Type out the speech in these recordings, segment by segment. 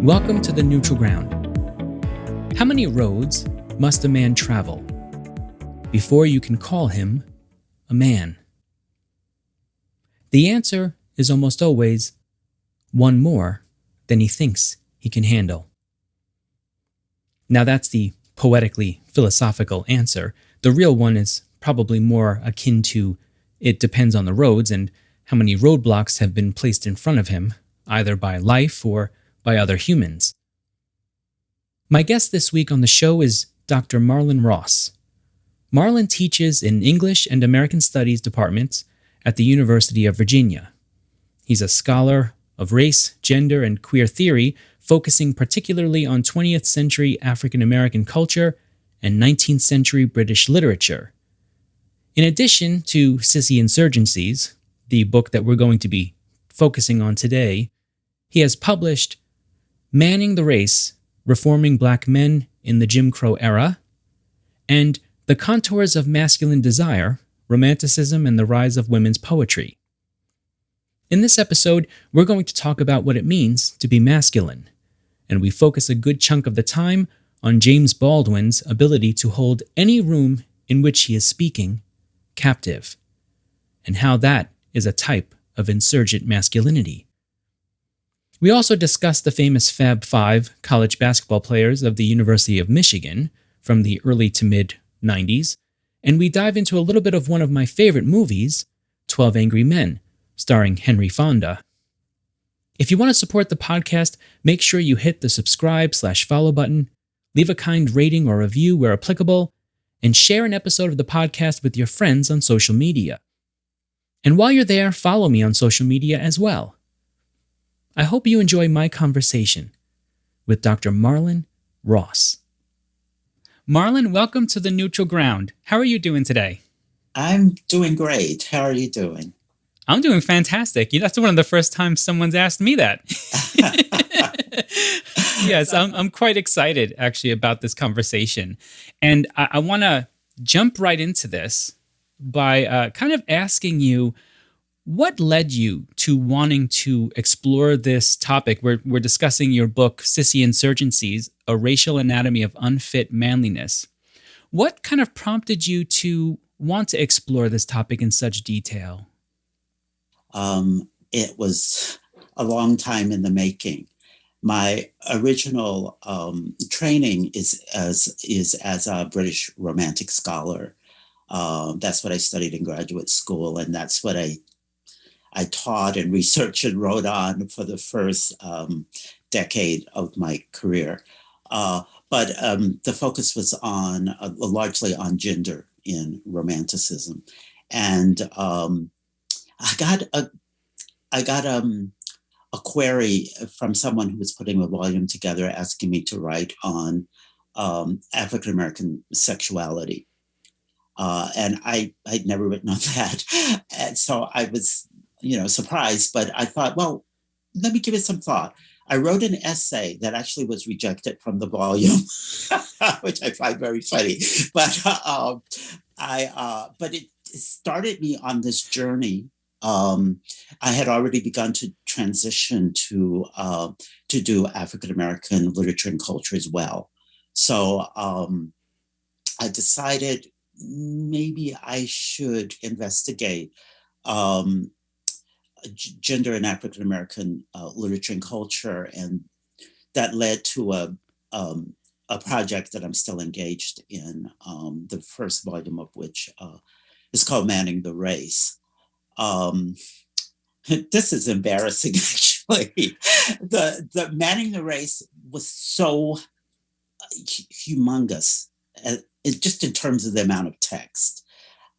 Welcome to the neutral ground. How many roads must a man travel before you can call him a man? The answer is almost always one more than he thinks he can handle. Now that's the poetically philosophical answer. The real one is probably more akin to it depends on the roads and how many roadblocks have been placed in front of him, either by life or by other humans. My guest this week on the show is Dr. Marlon Ross. Marlon teaches in English and American Studies departments at the University of Virginia. He's a scholar of race, gender, and queer theory, focusing particularly on 20th century African American culture and 19th century British literature. In addition to Sissy Insurgencies, the book that we're going to be focusing on today, he has published Manning the Race, Reforming Black Men in the Jim Crow Era, and The Contours of Masculine Desire, Romanticism and the Rise of Women's Poetry. In this episode, we're going to talk about what it means to be masculine, and we focus a good chunk of the time on James Baldwin's ability to hold any room in which he is speaking captive, and how that is a type of insurgent masculinity. We also discuss the famous Fab Five college basketball players of the University of Michigan from the early to mid-90s, and we dive into a little bit of one of my favorite movies, 12 Angry Men, starring Henry Fonda. If you want to support the podcast, make sure you hit the subscribe/follow button, leave a kind rating or review where applicable, and share an episode of the podcast with your friends on social media. And while you're there, follow me on social media as well. I hope you enjoy my conversation with Dr. Marlon Ross. Marlon, welcome to the neutral ground. How are you doing today? I'm doing great. How are you doing? I'm doing fantastic. That's one of the first times someone's asked me that. Yes, I'm quite excited actually about this conversation. And I want to jump right into this by kind of asking you, what led you to wanting to explore this topic? We're discussing your book, Sissy Insurgencies, A Racial Anatomy of Unfit Manliness. What kind of prompted you to want to explore this topic in such detail? It was a long time in the making. My original training is as a British Romantic scholar. That's what I studied in graduate school, and that's what I taught and researched and wrote on for the first decade of my career. But the focus was on largely on gender in Romanticism. And I got a query from someone who was putting a volume together asking me to write on African-American sexuality. And I'd never written on that. And so I was surprised, but I thought, well, let me give it some thought. I wrote an essay that actually was rejected from the volume, which I find very funny. But but it started me on this journey. I had already begun to transition to do African American literature and culture as well. So I decided maybe I should investigate gender in African American literature and culture, and that led to a project that I'm still engaged in. The first volume of which is called Manning the Race. This is embarrassing, actually. The Manning the Race was so humongous, just in terms of the amount of text.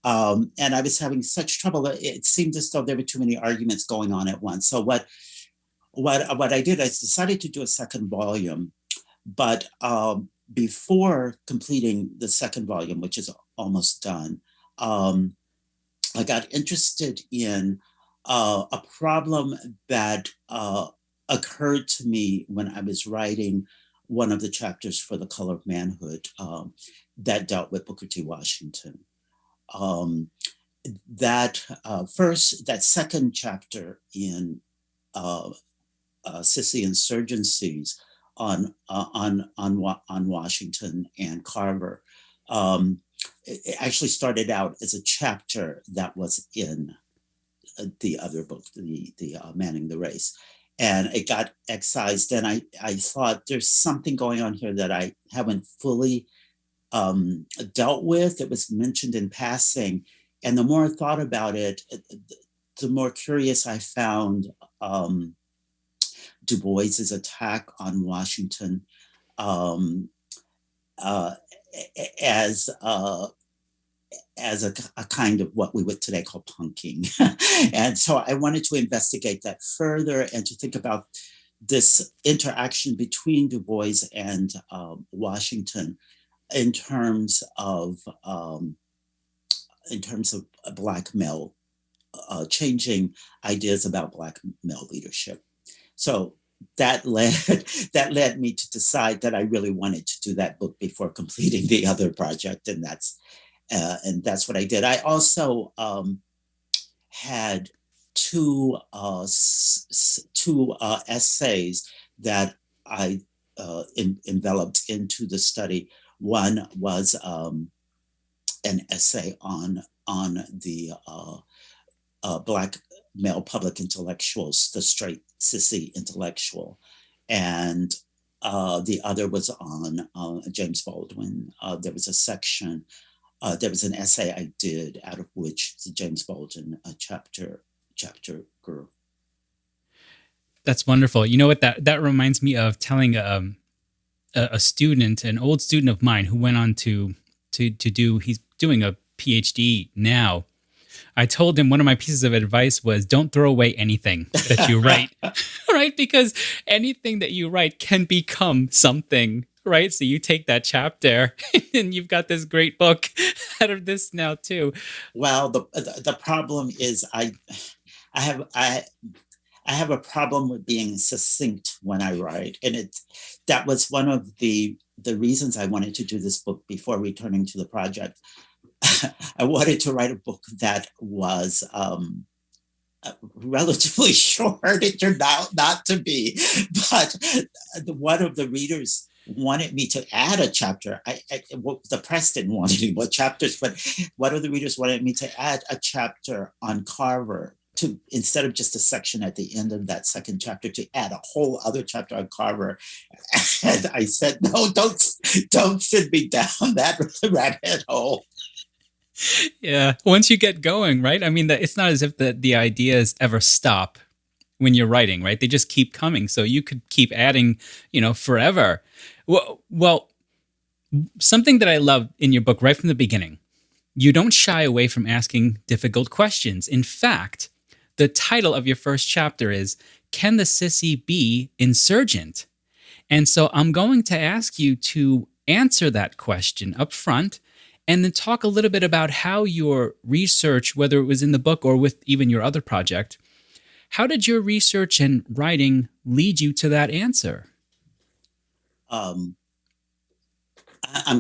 And I was having such trouble. It seemed as though there were too many arguments going on at once. So what I did, I decided to do a second volume. But before completing the second volume, which is almost done, I got interested in a problem that occurred to me when I was writing one of the chapters for The Color of Manhood that dealt with Booker T. Washington. That second chapter in Sissy Insurgencies on Washington and Carver. It actually started out as a chapter that was in the other book, the Manning the Race, and it got excised. And I thought there's something going on here that I haven't fully dealt with. It was mentioned in passing, and the more I thought about it, the more curious I found Du Bois's attack on Washington um, uh, as a kind of what we would today call punking. And so I wanted to investigate that further and to think about this interaction between Du Bois and Washington in terms of Black male, changing ideas about Black male leadership. So that led me to decide that I really wanted to do that book before completing the other project, and that's what I did. I also had two essays that I enveloped into the study. One was an essay on the Black male public intellectuals, the straight sissy intellectual, and the other was on James Baldwin. There was a section. There was an essay I did out of which the James Baldwin chapter grew. That's wonderful. You know what? That reminds me of telling a student, an old student of mine, who went on to do. He's doing a PhD now. I told him one of my pieces of advice was don't throw away anything that you write, right? Because anything that you write can become something, right? So you take that chapter and you've got this great book out of this now too. Well, the problem is I have a problem with being succinct when I write, and that was one of the reasons I wanted to do this book before returning to the project. I wanted to write a book that was relatively short. It turned out not to be, but one of the readers wanted me to add a chapter. The press didn't want any more chapters, but one of the readers wanted me to add a chapter on Carver, to instead of just a section at the end of that second chapter, to add a whole other chapter on Carver. And I said, no, don't send me down that rabbit hole. Yeah, once you get going, right? I mean, it's not as if the ideas ever stop when you're writing, right? They just keep coming. So you could keep adding, forever. Well, something that I love in your book right from the beginning, you don't shy away from asking difficult questions. In fact, the title of your first chapter is, Can the Sissy Be Insurgent? And so I'm going to ask you to answer that question up front, and then talk a little bit about how your research, whether it was in the book or with even your other project, how did your research and writing lead you to that answer? I'm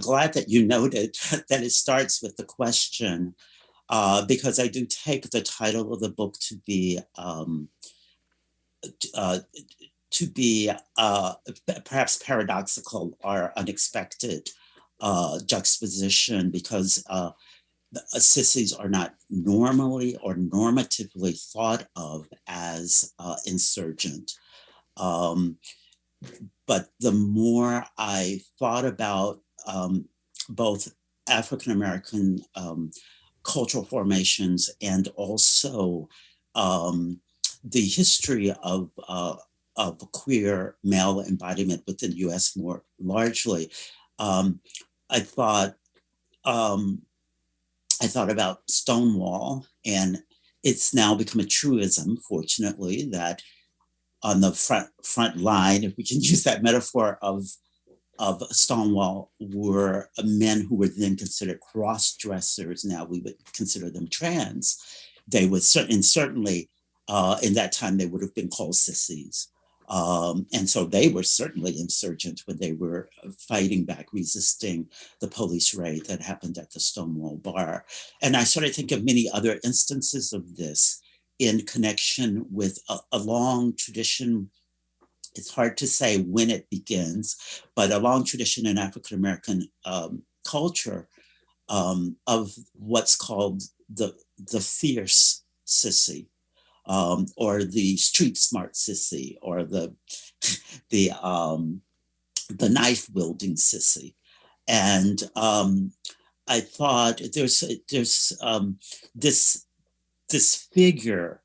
glad that you noted that it starts with the question, because I do take the title of the book to be perhaps paradoxical or unexpected juxtaposition, because sissies are not normally or normatively thought of as insurgent. But the more I thought about both African American cultural formations and also the history of queer male embodiment within the U.S. more largely, I thought about Stonewall, and it's now become a truism, fortunately, that on the front line, if we can use that metaphor, of Stonewall were men who were then considered cross-dressers. Now we would consider them trans. They would certainly in that time they would have been called sissies. And so they were certainly insurgent when they were fighting back, resisting the police raid that happened at the Stonewall Bar. And I sort of think of many other instances of this in connection with a long tradition it's hard to say when it begins, but a long tradition in African American culture of what's called the fierce sissy, or the street smart sissy, or the the knife wielding sissy. And I thought there's this figure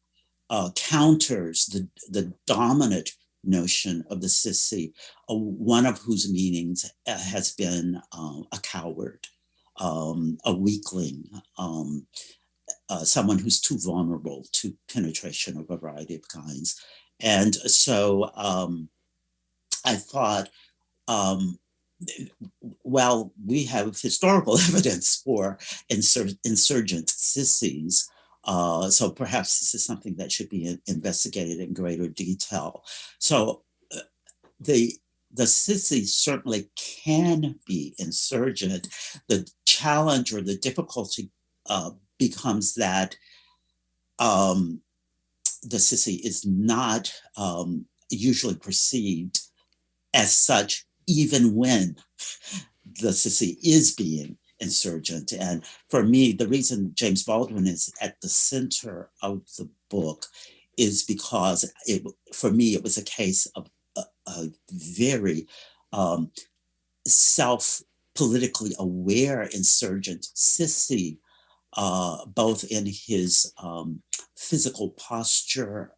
counters the dominant notion of the sissy, one of whose meanings has been a coward, a weakling, someone who's too vulnerable to penetration of a variety of kinds. And so I thought, well, we have historical evidence for insurgent sissies. So perhaps this is something that should be investigated in greater detail. So the sissy certainly can be insurgent. The challenge or the difficulty becomes that the sissy is not usually perceived as such, even when the sissy is being insurgent. And for me, the reason James Baldwin is at the center of the book is because for me, it was a case of a very self-politically aware insurgent sissy, both in his physical posture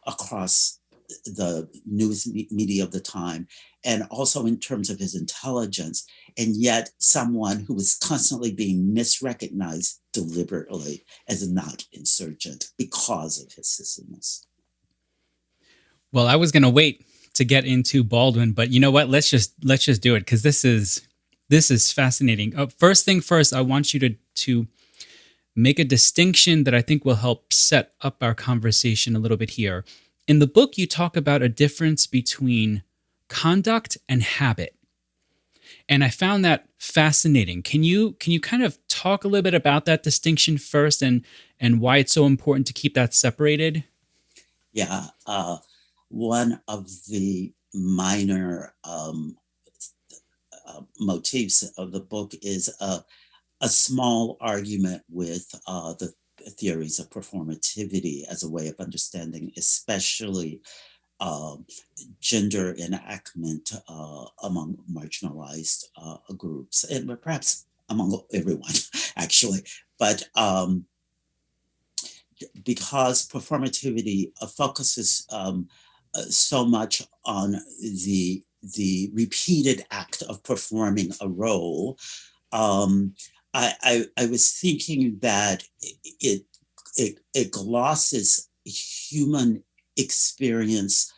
across the news media of the time, and also in terms of his intelligence, and yet someone who was constantly being misrecognized deliberately as not insurgent because of his sissiness. Well, I was going to wait to get into Baldwin, but you know what? Let's just do it, because this is fascinating. First thing first, I want you to make a distinction that I think will help set up our conversation a little bit here. In the book, you talk about a difference between conduct and habit, and I found that fascinating. Can you kind of talk a little bit about that distinction first, and why it's so important to keep that separated? Yeah, one of the minor motifs of the book is a small argument with the theories of performativity as a way of understanding, especially gender enactment among marginalized groups, and perhaps among everyone, actually. But because performativity focuses so much on the repeated act of performing a role, I was thinking that it glosses human experience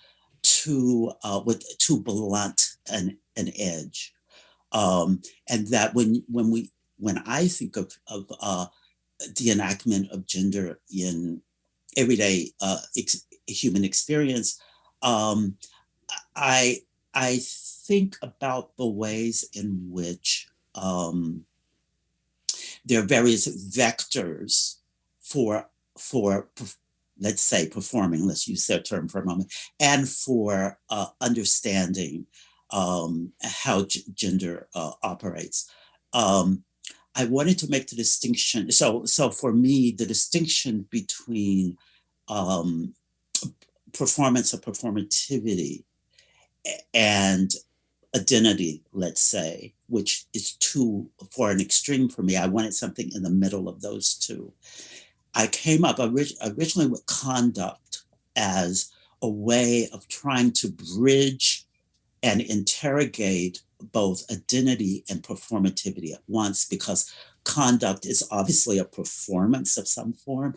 with too blunt an edge, and that when I think of the enactment of gender in everyday human experience, I think about the ways in which there are various vectors for let's say performing, let's use that term for a moment, and for understanding how gender operates. I wanted to make the distinction. So for me, the distinction between performance or performativity and identity, let's say, which is too for an extreme for me. I wanted something in the middle of those two. I came up originally with conduct as a way of trying to bridge and interrogate both identity and performativity at once, because conduct is obviously a performance of some form,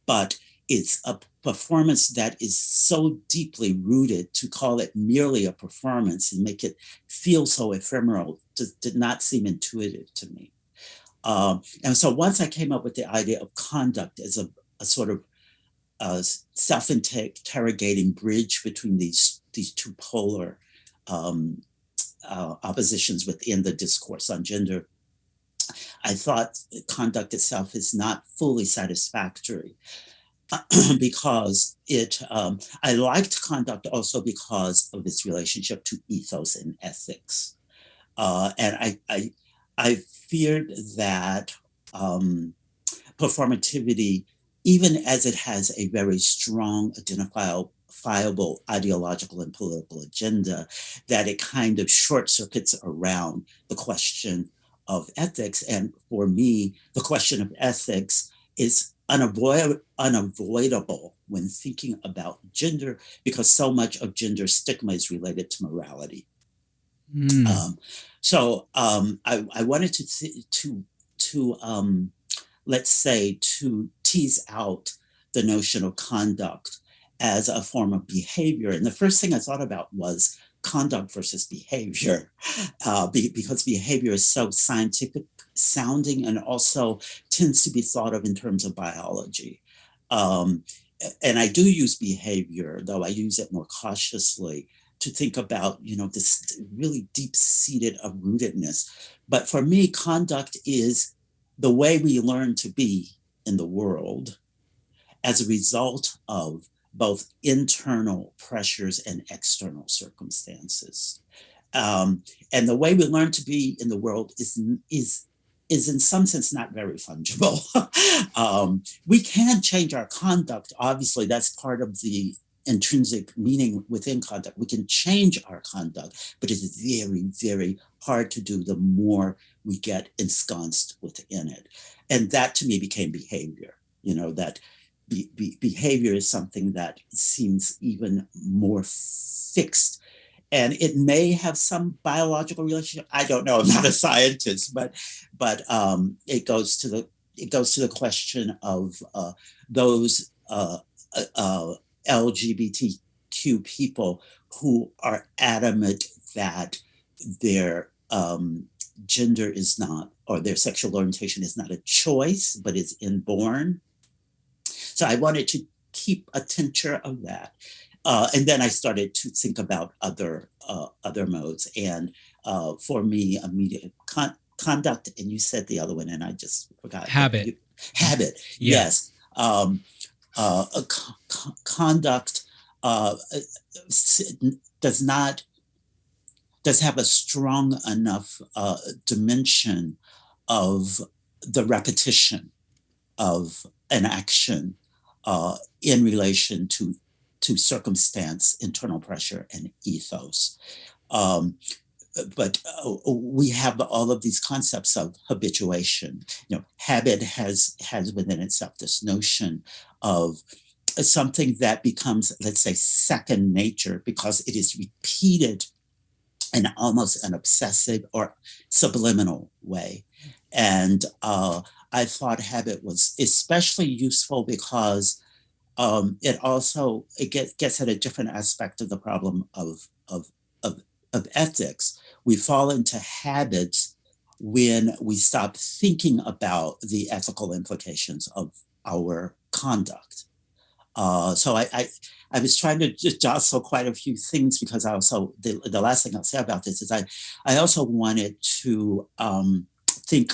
but it's a performance that is so deeply rooted, to call it merely a performance and make it feel so ephemeral did not seem intuitive to me. And so once I came up with the idea of conduct as a sort of self-interrogating bridge between these two polar oppositions within the discourse on gender, I thought conduct itself is not fully satisfactory. because I liked conduct also because of its relationship to ethos and ethics. And I feared that performativity, even as it has a very strong identifiable ideological and political agenda, that it kind of short circuits around the question of ethics. And for me, the question of ethics is unavoidable when thinking about gender, because so much of gender stigma is related to morality. Um, I wanted to let's say, to tease out the notion of conduct as a form of behavior. And the first thing I thought about was conduct versus behavior, because behavior is so scientific sounding and also tends to be thought of in terms of biology. Um, and I do use behavior, though I use it more cautiously, to think about, this really deep-seated rootedness. But for me, conduct is the way we learn to be in the world as a result of both internal pressures and external circumstances. And the way we learn to be in the world is in some sense not very fungible. We can change our conduct. Obviously, that's part of the intrinsic meaning within conduct. We can change our conduct, but it is very, very hard to do the more we get ensconced within it. And that to me became behavior, that behavior is something that seems even more fixed. And it may have some biological relationship. I don't know. I'm not a scientist, but it goes to the question of those LGBTQ people who are adamant that their gender is not, or their sexual orientation is not a choice, but is inborn. So I wanted to keep a tincture of that. And then I started to think about other modes. And for me, immediate conduct, and you said the other one, and I just forgot. Habit. Habit, Yeah. yes. Conduct does have a strong enough dimension of the repetition of an action in relation to circumstance, internal pressure, and ethos. But we have all of these concepts of habituation. Habit has within itself this notion of something that becomes, let's say, second nature because it is repeated in almost an obsessive or subliminal way. And I thought habit was especially useful because it gets at a different aspect of the problem of ethics. We fall into habits when we stop thinking about the ethical implications of our conduct. So I was trying to just jostle quite a few things because I also, the last thing I'll say about this is I also wanted to think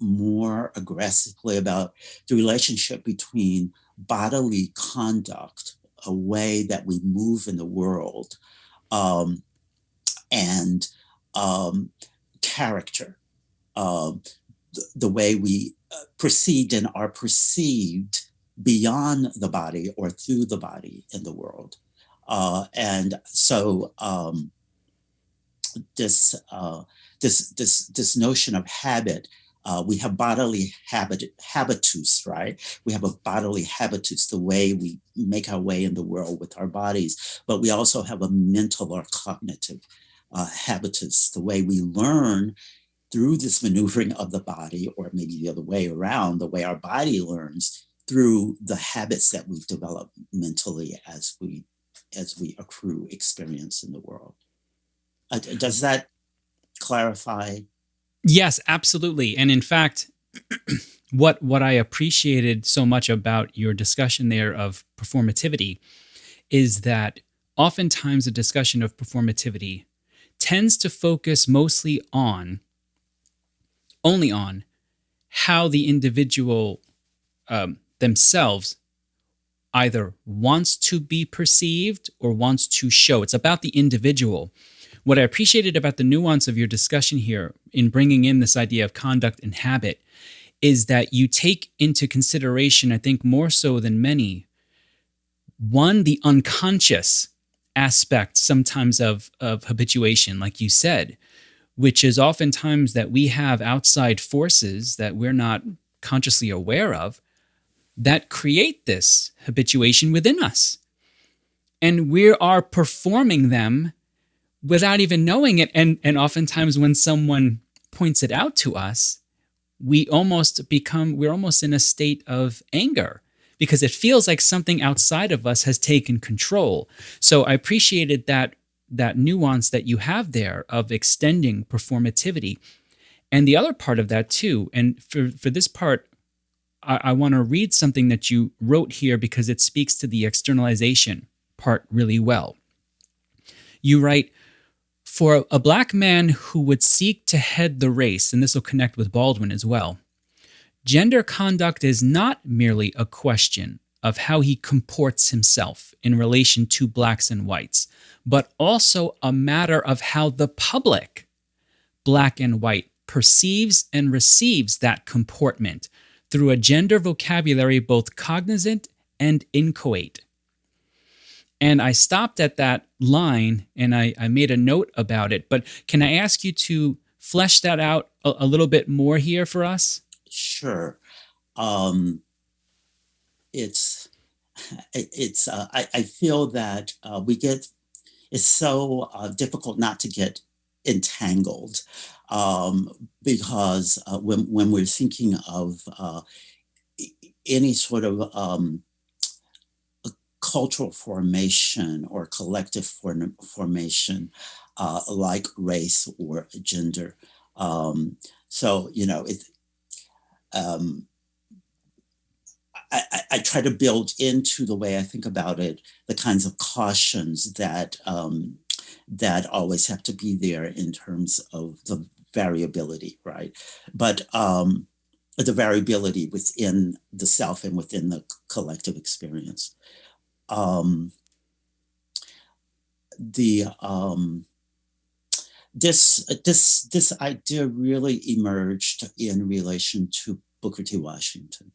more aggressively about the relationship between bodily conduct, a way that we move in the world, and character, the way we proceed and are perceived beyond the body or through the body in the world. And so this notion of habit, we have bodily habitus, right? We have a bodily habitus, the way we make our way in the world with our bodies, but we also have a mental or cognitive habitus, the way we learn through this maneuvering of the body, or maybe the other way around, the way our body learns through the habits that we've developed mentally as we accrue experience in the world. Does that clarify? Yes, absolutely. And in fact, what I appreciated so much about your discussion there of performativity is that oftentimes a discussion of performativity tends to focus mostly only on how the individual themselves either wants to be perceived or wants to show. It's about the individual. What I appreciated about the nuance of your discussion here in bringing in this idea of conduct and habit is that you take into consideration, I think more so than many, one, the unconscious aspect sometimes of habituation, like you said, which is oftentimes that we have outside forces that we're not consciously aware of that create this habituation within us. And we are performing them without even knowing it. And oftentimes when someone points it out to us, we're almost in a state of anger because it feels like something outside of us has taken control. So I appreciated that nuance that you have there of extending performativity. And the other part of that too, and for this part, I want to read something that you wrote here because it speaks to the externalization part really well. You write, for a Black man who would seek to head the race, and this will connect with Baldwin as well, gender conduct is not merely a question of how he comports himself in relation to Blacks and whites, but also a matter of how the public, Black and white, perceives and receives that comportment through a gender vocabulary both cognizant and inchoate. And I stopped at that line and I made a note about it. But can I ask you to flesh that out a little bit more here for us? Sure. I feel that it's so difficult not to get entangled because when we're thinking of any sort of cultural formation or collective formation like race or gender. I try to build into the way I think about it the kinds of cautions that always have to be there in terms of the variability, right? But the variability within the self and within the collective experience. This idea really emerged in relation to Booker T. Washington.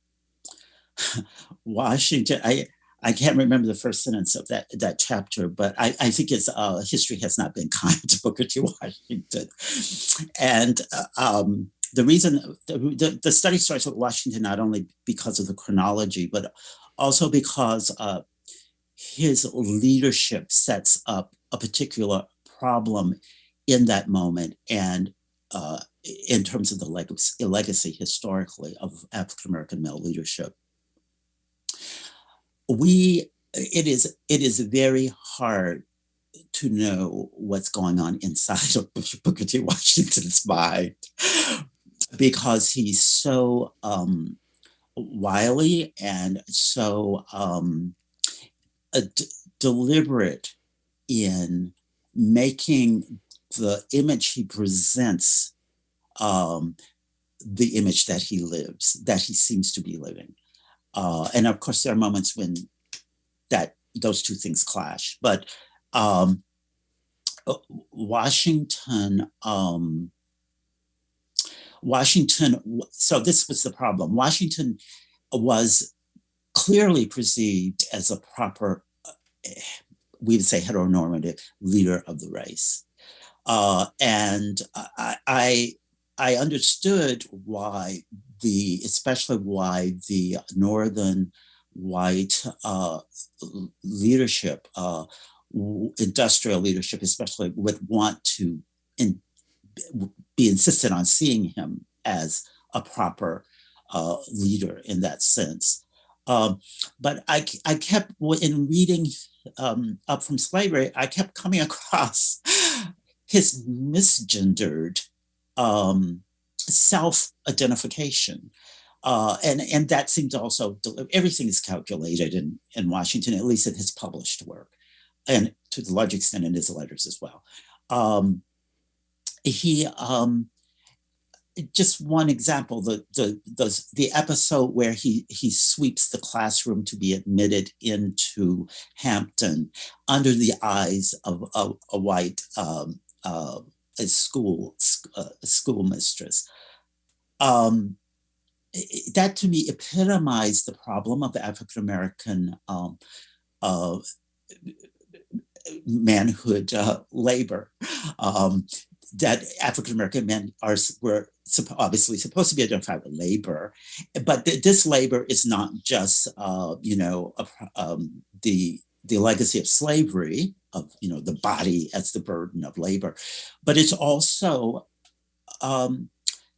I can't remember the first sentence of that chapter, but I think it's history has not been kind to Booker T. Washington. And the reason the study starts with Washington not only because of the chronology, but also because his leadership sets up a particular problem in that moment and in terms of the legacy historically of African-American male leadership. It is very hard to know what's going on inside of Booker T. Washington's mind because he's so wily and so deliberate in making the image he presents the image that he lives, that he seems to be living. And of course, there are moments when those two things clash. But Washington, so this was the problem. Washington was clearly perceived as a proper, we would say heteronormative leader of the race. And I understood why especially why the Northern white leadership, industrial leadership especially, would want to be insistent on seeing him as a proper leader in that sense. But I kept, in reading Up From Slavery, I kept coming across his misgendered self-identification. And that seemed to also, everything is calculated in Washington, at least in his published work, and to the large extent in his letters as well. just one example, the episode where he sweeps the classroom to be admitted into Hampton under the eyes of a white a school mistress. Um, that to me epitomized the problem of the African American uh, manhood labor. Um, that African American men were obviously supposed to be identified with labor, but this labor is not just the legacy of slavery, of the body as the burden of labor, but it's also um,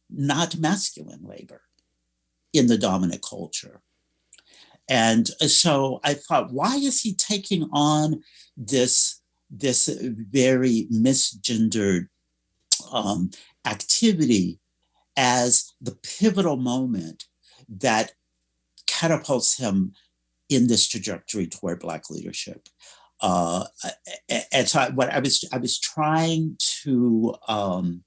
not masculine labor in the dominant culture. And so I thought, why is he taking on this very misgendered um, activity as the pivotal moment that catapults him in this trajectory toward Black leadership? Uh, and so what I was trying to um,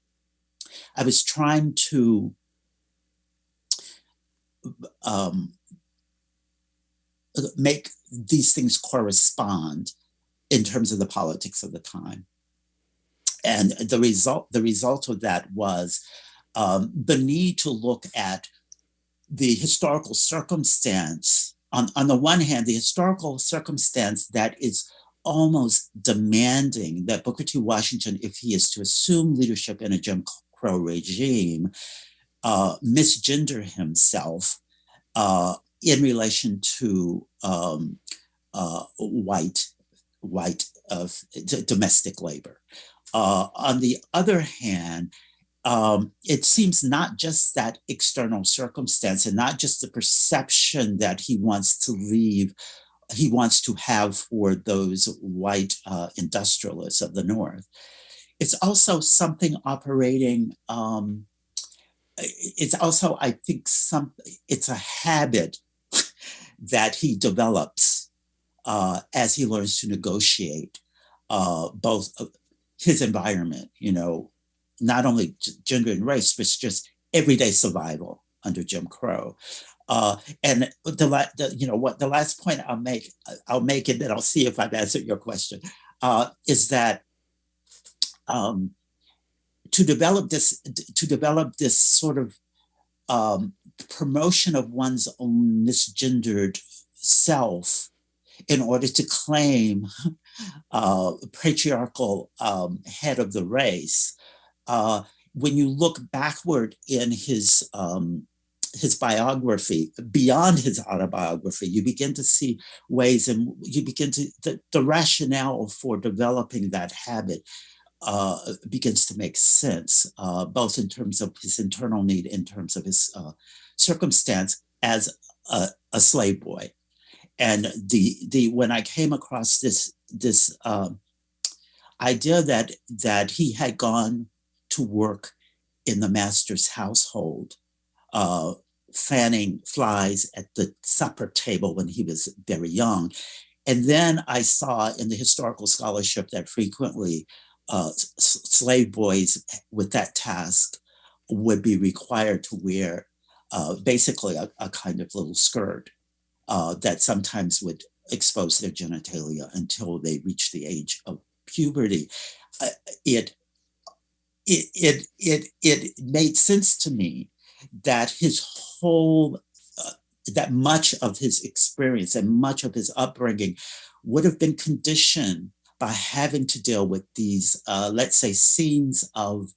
make these things correspond in terms of the politics of the time. And the result of that was the need to look at the historical circumstance. On the one hand, the historical circumstance that is almost demanding that Booker T. Washington, if he is to assume leadership in a Jim Crow regime, misgender himself in relation to white domestic labor. On the other hand, it seems not just that external circumstance and not just the perception that he wants to have for those white industrialists of the North. It's also something operating. It's also, I think, it's a habit that he develops as he learns to negotiate both his environment, not only gender and race, but just everyday survival under Jim Crow. And the last point I'll make it, and I'll see if I've answered your question, is that to develop this sort of promotion of one's own misgendered self in order to claim patriarchal head of the race. When you look backward in his biography, beyond his autobiography, you begin to see ways, and you begin to the rationale for developing that habit begins to make sense, both in terms of his internal need, in terms of his circumstance as a slave boy. And when I came across this idea that he had gone to work in the master's household, fanning flies at the supper table when he was very young. And then I saw in the historical scholarship that frequently slave boys with that task would be required to wear basically a kind of little skirt that sometimes would expose their genitalia until they reached the age of puberty. It made sense to me that his whole that much of his experience and much of his upbringing would have been conditioned by having to deal with these, let's say, scenes of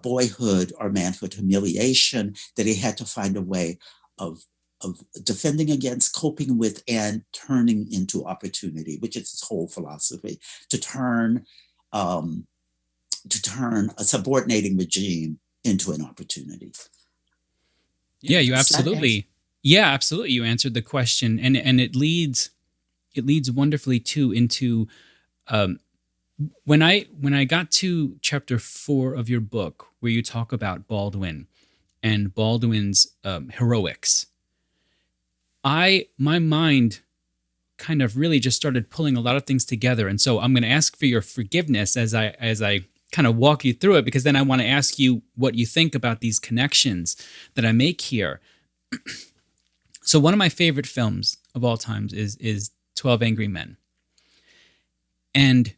boyhood or manhood humiliation that he had to find a way of defending against, coping with, and turning into opportunity, which is his whole philosophy, to turn a subordinating regime into an opportunity. Yeah, you absolutely. Yeah, absolutely. You answered the question, and it leads wonderfully too into when I got to chapter 4 of your book, where you talk about Baldwin and Baldwin's heroics. My mind kind of really just started pulling a lot of things together, and so I'm going to ask for your forgiveness as I kind of walk you through it, because then I want to ask you what you think about these connections that I make here. So one of my favorite films of all times is 12 Angry Men. And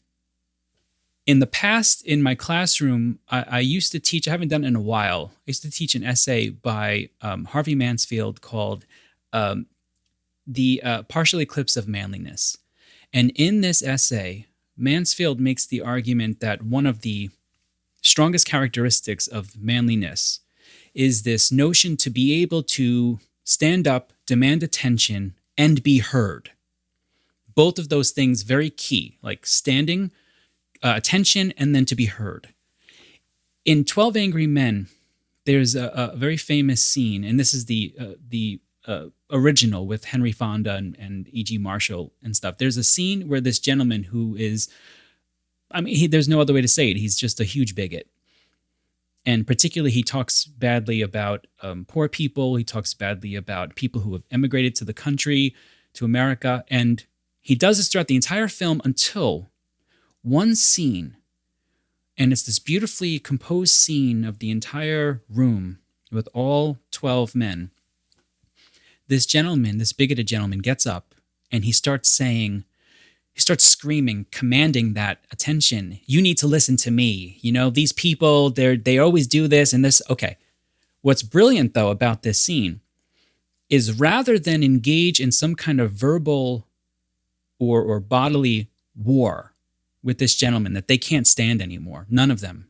in the past, in my classroom, I used to teach, I haven't done it in a while, I used to teach an essay by Harvey Mansfield called The Partial Eclipse of Manliness. And in this essay, Mansfield makes the argument that one of the strongest characteristics of manliness is this notion to be able to stand up, demand attention, and be heard. Both of those things very key, like standing, attention, and then to be heard. In 12 Angry Men, there's a very famous scene, and this is the original with Henry Fonda and E.G. Marshall and stuff. There's a scene where this gentleman who is, there's no other way to say it, he's just a huge bigot. And particularly, he talks badly about poor people. He talks badly about people who have emigrated to the country, to America. And he does this throughout the entire film until one scene, and it's this beautifully composed scene of the entire room with all 12 men. This gentleman, this bigoted gentleman, gets up and he starts screaming, commanding that attention. You need to listen to me. You know, these people, they always do this and this. Okay. What's brilliant, though, about this scene is rather than engage in some kind of verbal or bodily war with this gentleman that they can't stand anymore, none of them,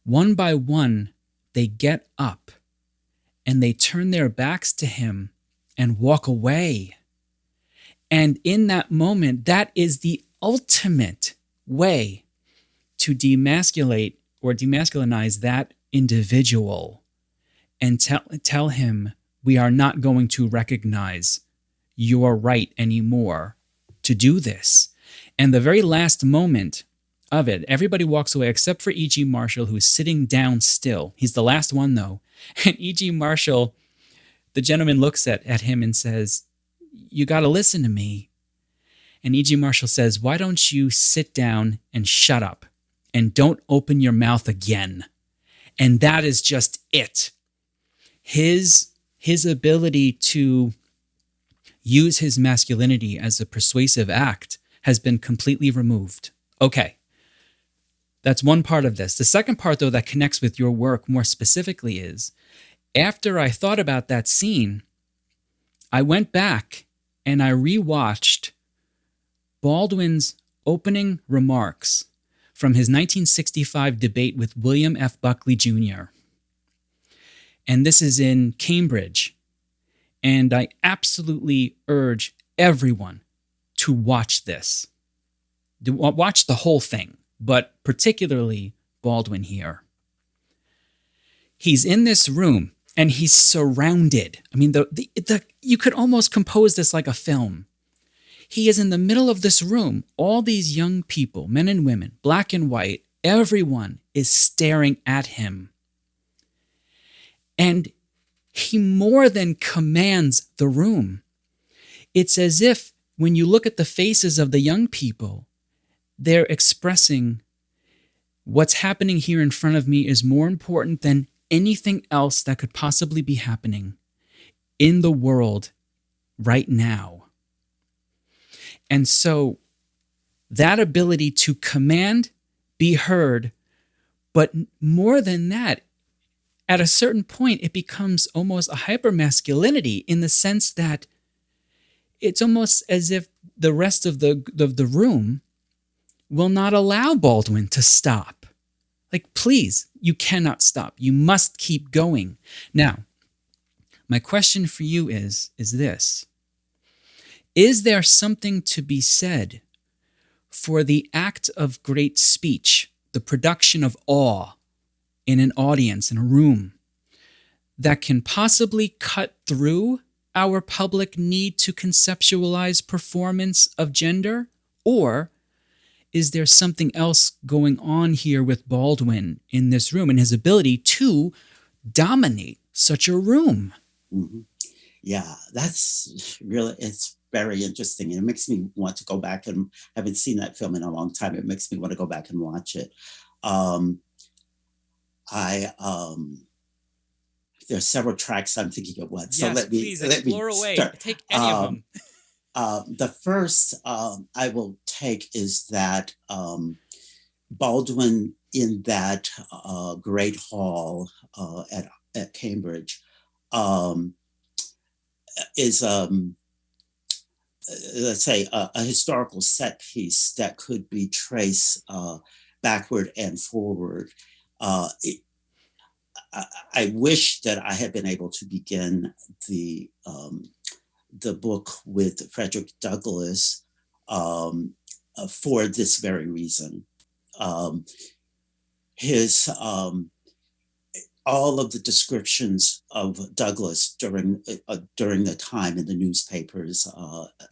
one by one, they get up and they turn their backs to him and walk away. And in that moment, that is the ultimate way to demasculate or demasculinize that individual and tell him, we are not going to recognize your right anymore to do this. And the very last moment of it, everybody walks away except for E.G. Marshall, who is sitting down still. He's the last one, though. And E.G. Marshall, the gentleman looks at him and says, you got to listen to me. And E.G. Marshall says, why don't you sit down and shut up and don't open your mouth again? And that is just it. His ability to use his masculinity as a persuasive act has been completely removed. Okay. That's one part of this. The second part, though, that connects with your work more specifically is, after I thought about that scene, I went back and I rewatched Baldwin's opening remarks from his 1965 debate with William F. Buckley Jr. And this is in Cambridge. And I absolutely urge everyone to watch this. Watch the whole thing, but particularly Baldwin here. He's in this room and he's surrounded. I mean, you could almost compose this like a film. He is in the middle of this room. All these young people, men and women, black and white, everyone is staring at him. And he more than commands the room. It's as if when you look at the faces of the young people, they're expressing, what's happening here in front of me is more important than anything else that could possibly be happening in the world right now. And so that ability to command, be heard, but more than that, at a certain point, it becomes almost a hypermasculinity in the sense that it's almost as if the rest of the room will not allow Baldwin to stop. Like, please, you cannot stop. You must keep going. Now, my question for you is this. Is there something to be said for the act of great speech, the production of awe in an audience, in a room, that can possibly cut through our public need to conceptualize performance of gender? Or is there something else going on here with Baldwin in this room and his ability to dominate such a room? Mm-hmm. Yeah, that's really, it's very interesting. And it makes me want to go back, and I haven't seen that film in a long time. It makes me want to go back and watch it. Um, I There are several tracks I'm thinking of what. So Yes, please let me explore away. start. Take any of them. The first I will take is that Baldwin in that great hall at Cambridge um, is let's say a historical set piece that could be traced backward and forward. Uh, it, I wish that I had been able to begin the book with Frederick Douglass for this very reason. Um, his All of the descriptions of Douglass during the time in the newspapers,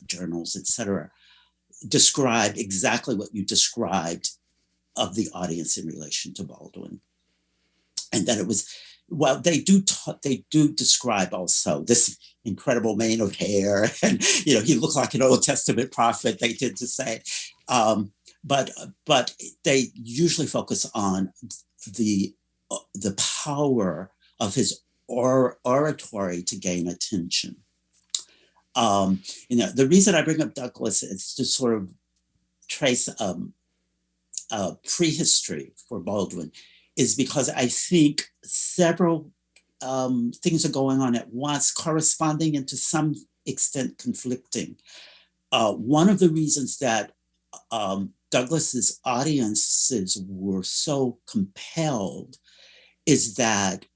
journals, etc., describe exactly what you described of the audience in relation to Baldwin, and that it was. Well, they do describe also this incredible mane of hair, and he looked like an Old Testament prophet. They did to say, um, but they usually focus on the the power of his oratory to gain attention. The reason I bring up Douglass is to sort of trace prehistory for Baldwin, is because I think several things are going on at once, corresponding and to some extent conflicting. One of the reasons that Douglass's audiences were so compelled is that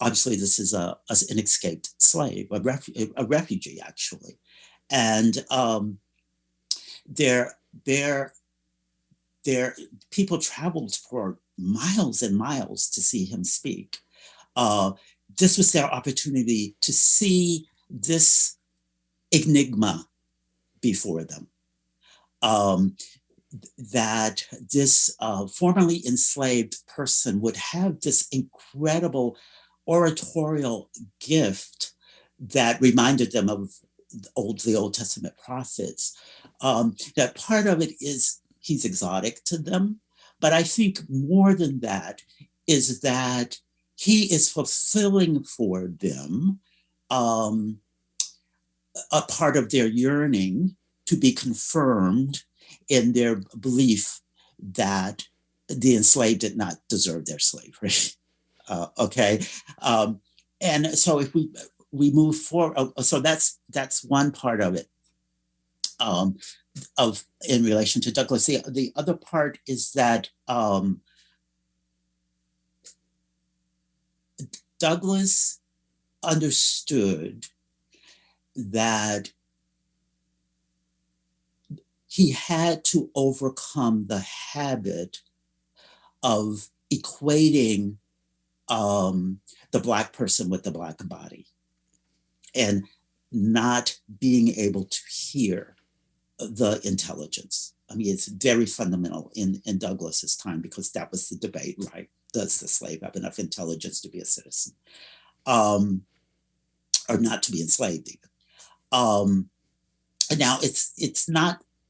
obviously this is an escaped slave, a refugee actually, and their people traveled for miles and miles to see him speak. This was their opportunity to see this enigma before them. That this formerly enslaved person would have this incredible oratorial gift that reminded them of the Old Testament prophets. That part of it is he's exotic to them, but I think more than that is that he is fulfilling for them a part of their yearning to be confirmed in their belief that the enslaved did not deserve their slavery. Okay, and so if we move forward, so that's one part of it. Of in relation to Douglass, the other part is that Douglass understood that he had to overcome the habit of equating the Black person with the Black body and not being able to hear the intelligence. I mean, it's very fundamental in Douglass's time, because that was the debate, right? Does the slave have enough intelligence to be a citizen? Or not to be enslaved even. Now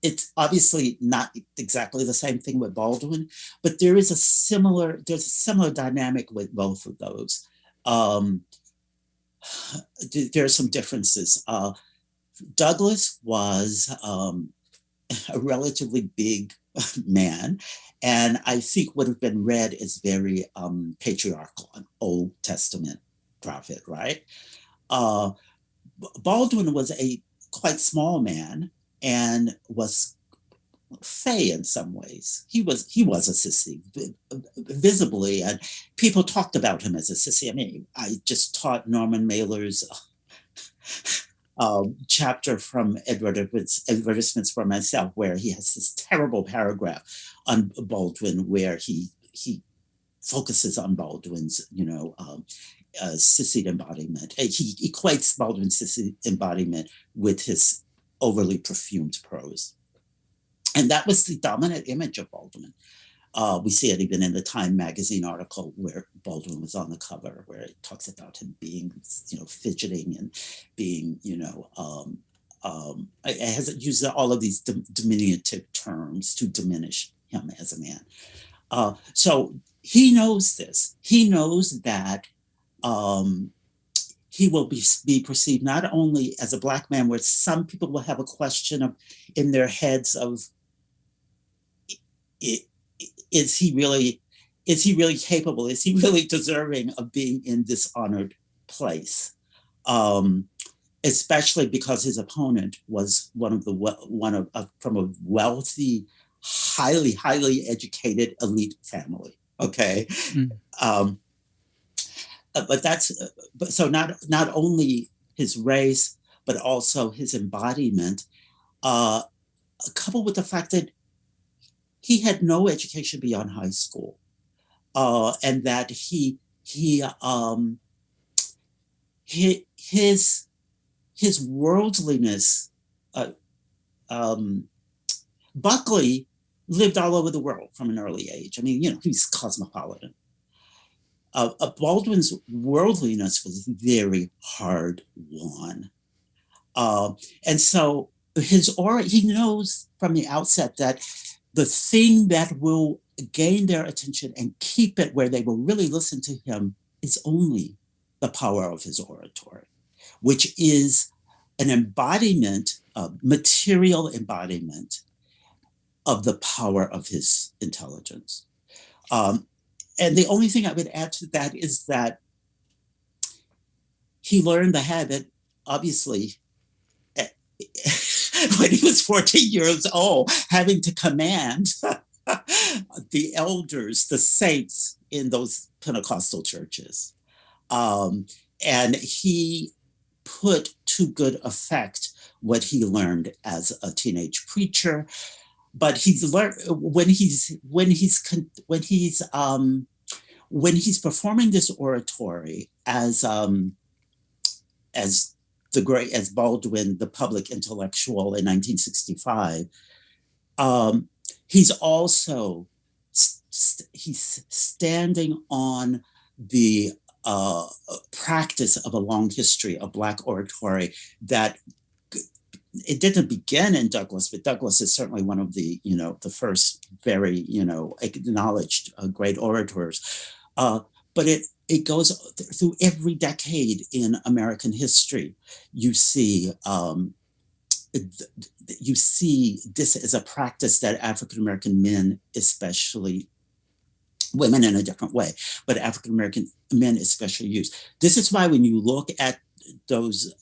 it's obviously not exactly the same thing with Baldwin, but there's a similar dynamic with both of those. There are some differences. Douglass was a relatively big man, and I think would have been read as very patriarchal, an Old Testament prophet, right? Baldwin was a quite small man and was fey in some ways. He was a sissy, visibly, and people talked about him as a sissy. I mean, I just taught Norman Mailer's chapter from Advertisements for Myself, where he has this terrible paragraph on Baldwin, where he focuses on Baldwin's, sissy embodiment. He equates Baldwin's sissy embodiment with his overly perfumed prose. And that was the dominant image of Baldwin. We see it even in the Time magazine article where Baldwin was on the cover, where it talks about him being, fidgeting and being, it has used all of these diminutive terms to diminish him as a man. So he knows this. He knows that he will be perceived not only as a Black man, where some people will have a question of in their heads of, is he really capable? Is he really deserving of being in this honored place? Especially because his opponent was from a wealthy, highly educated elite family. Okay. But so not only his race, but also his embodiment, coupled with the fact that he had no education beyond high school, and that his worldliness. Buckley lived all over the world from an early age. I mean, he's cosmopolitan. Baldwin's worldliness was very hard won. And so his aura, he knows from the outset that the thing that will gain their attention and keep it where they will really listen to him is only the power of his oratory, which is an embodiment, a material embodiment of the power of his intelligence. And the only thing I would add to that is that he learned the habit, obviously, when he was 14 years old, having to command the elders, the saints in those Pentecostal churches. And he put to good effect what he learned as a teenage preacher. But he's learned when he's performing this oratory as Baldwin, the public intellectual, in 1965. He's also he's standing on the practice of a long history of Black oratory that it didn't begin in Douglass, but Douglass is certainly one of the first very acknowledged great orators. But it goes through every decade in American history. You see this as a practice that African American men, especially women in a different way, but African American men especially use. This is why when you look at those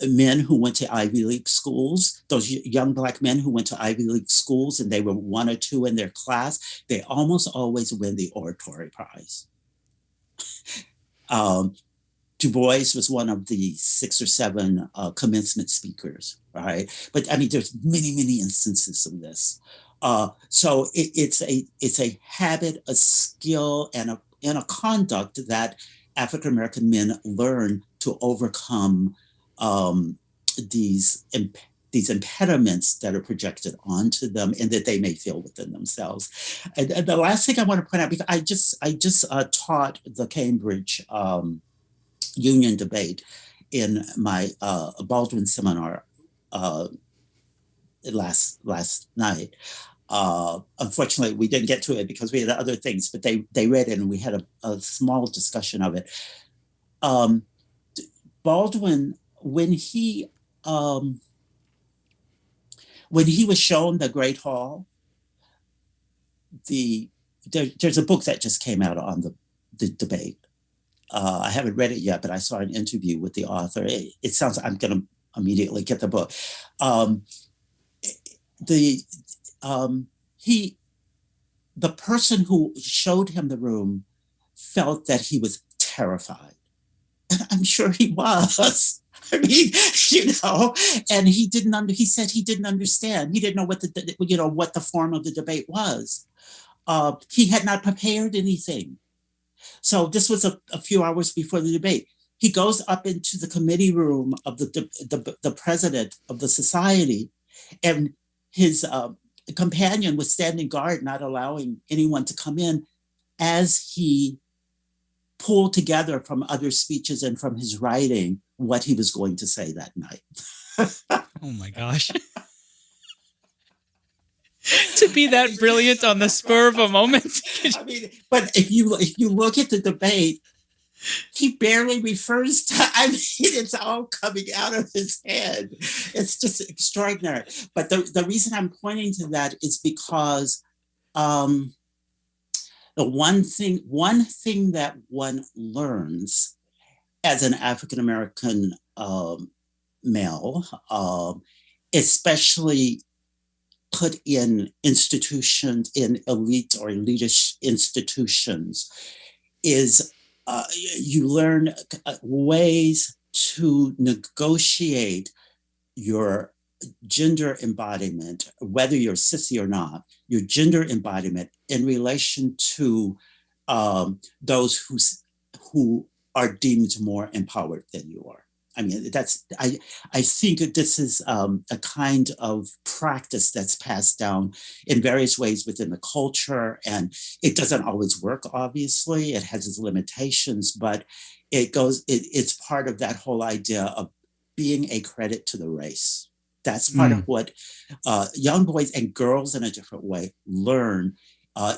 men who went to Ivy League schools, those young Black men who went to Ivy League schools and they were 1 or 2 in their class, they almost always win the oratory prize. Du Bois was one of the 6 or 7 commencement speakers, right? But I mean, there's many, many instances of this. So it's a habit, a skill, and a conduct that African American men learn to overcome these impediments that are projected onto them and that they may feel within themselves. And the last thing I want to point out, because I just taught the Cambridge Union debate in my Baldwin seminar last night. Unfortunately, we didn't get to it because we had other things, but they read it and we had a small discussion of it. Baldwin, when he was shown the Great Hall, there's a book that just came out on the debate. I haven't read it yet, but I saw an interview with the author. It sounds like I'm going to immediately get the book. The person who showed him the room felt that he was terrified. And I'm sure he was. I mean, and he said he didn't understand. He didn't know what the form of the debate was. He had not prepared anything. So this was a few hours before the debate. He goes up into the committee room of the president of the society, and his companion was standing guard, not allowing anyone to come in, as he pulled together from other speeches and from his writing what he was going to say that night. Oh my gosh. to be that brilliant on the spur of a moment. I mean, but if you look at the debate, he barely refers to, I mean, it's all coming out of his head. It's just extraordinary. But the reason I'm pointing to that is because the one thing that one learns as an African American male, especially put in institutions, in elite or elitish institutions, is you learn ways to negotiate your gender embodiment, whether you're sissy or not, your gender embodiment in relation to those who are deemed more empowered than you are. I mean, I think that this is a kind of practice that's passed down in various ways within the culture, and it doesn't always work, obviously. It has its limitations, but it's part of that whole idea of being a credit to the race. That's part of what young boys and girls in a different way learn,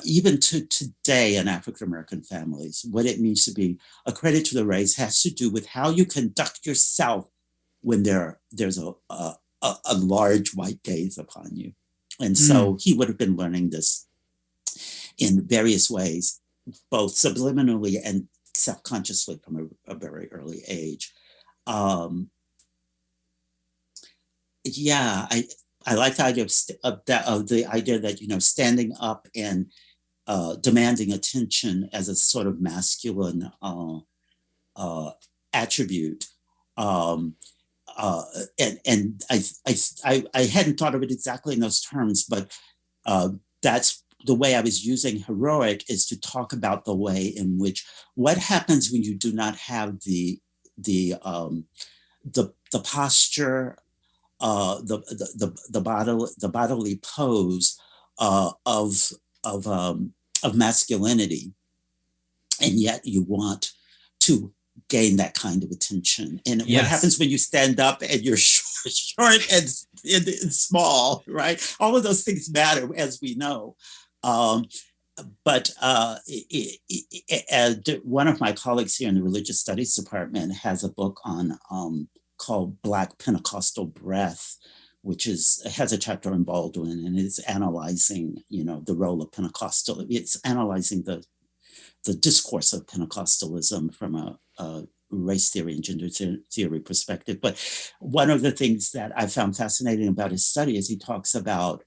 even to today in African-American families. What it means to be a credit to the race has to do with how you conduct yourself when there's a large white gaze upon you. And so he would have been learning this in various ways, both subliminally and self-consciously from a very early age. I like the idea of the idea that, standing up and demanding attention as a sort of masculine attribute. And I hadn't thought of it exactly in those terms, but that's the way I was using heroic, is to talk about the way in which what happens when you do not have the posture, the bodily pose of masculinity, and yet you want to gain that kind of attention. And what happens when you stand up and you're short and small, right? All of those things matter, as we know. But one of my colleagues here in the religious studies department has a book on called Black Pentecostal Breath, which has a chapter on Baldwin, and is analyzing, the role of Pentecostal. It's analyzing the discourse of Pentecostalism from a race theory and gender theory perspective. But one of the things that I found fascinating about his study is he talks about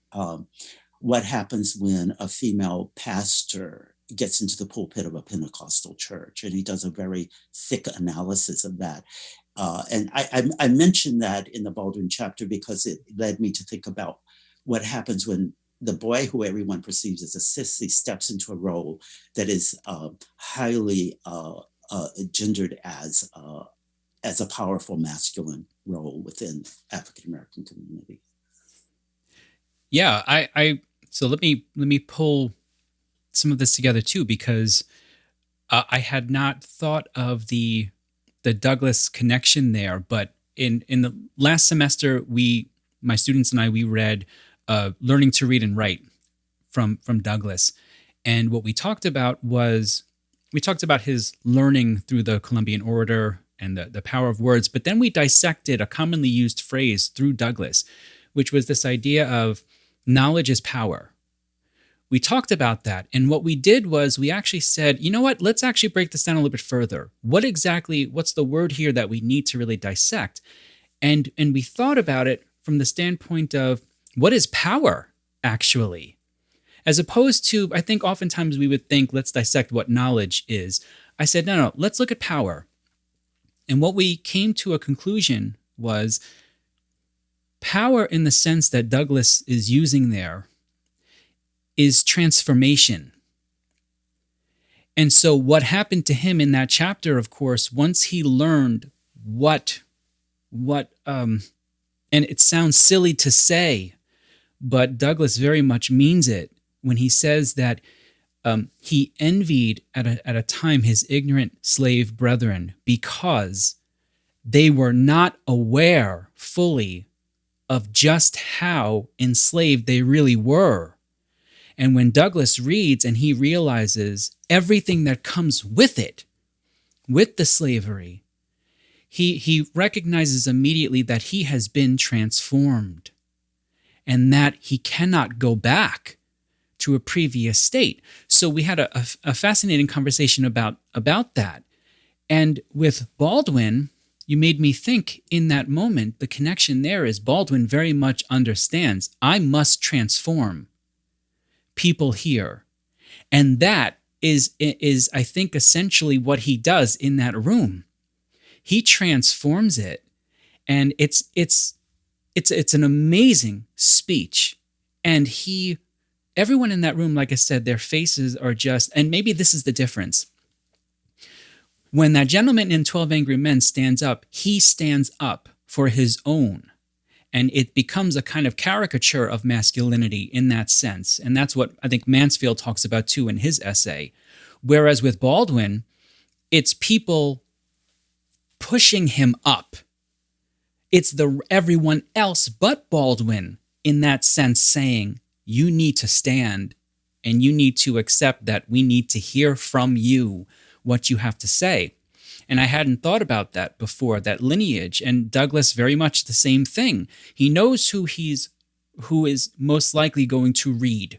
what happens when a female pastor gets into the pulpit of a Pentecostal church, and he does a very thick analysis of that. And I mentioned that in the Baldwin chapter because it led me to think about what happens when the boy who everyone perceives as a sissy steps into a role that is highly gendered as a powerful masculine role within African American community. Yeah, so let me pull some of this together too, because I had not thought of the Douglass connection there, but in the last semester, my students and I read Learning to Read and Write from Douglass. And what we talked about was, his learning through the Columbian Orator and the power of words, but then we dissected a commonly used phrase through Douglass, which was this idea of knowledge is power. We talked about that, and what we did was we actually said, you know what, let's actually break this down a little bit further. What's the word here that we need to really dissect? And we thought about it from the standpoint of, what is power, actually? As opposed to, I think oftentimes we would think, let's dissect what knowledge is. I said, no, let's look at power. And what we came to a conclusion was power, in the sense that Douglass is using there, is transformation. And so what happened to him in that chapter, of course, once he learned what and it sounds silly to say, but Douglass very much means it when he says that he envied at a time his ignorant slave brethren because they were not aware fully of just how enslaved they really were. And when Douglass reads and he realizes everything that comes with it, with the slavery, he recognizes immediately that he has been transformed and that he cannot go back to a previous state. So we had a fascinating conversation about that. And with Baldwin, you made me think in that moment, the connection there is Baldwin very much understands, I must transform people here. And that is I think, essentially what he does in that room. He transforms it. And it's an amazing speech. And everyone in that room, like I said, their faces are just, and maybe this is the difference. When that gentleman in 12 Angry Men stands up, he stands up for his own. And it becomes a kind of caricature of masculinity in that sense. And that's what I think Mansfield talks about too in his essay. Whereas with Baldwin, it's people pushing him up. It's everyone else but Baldwin in that sense saying, you need to stand and you need to accept that we need to hear from you what you have to say. And I hadn't thought about that before, that lineage. And Douglass, very much the same thing. He knows who is most likely going to read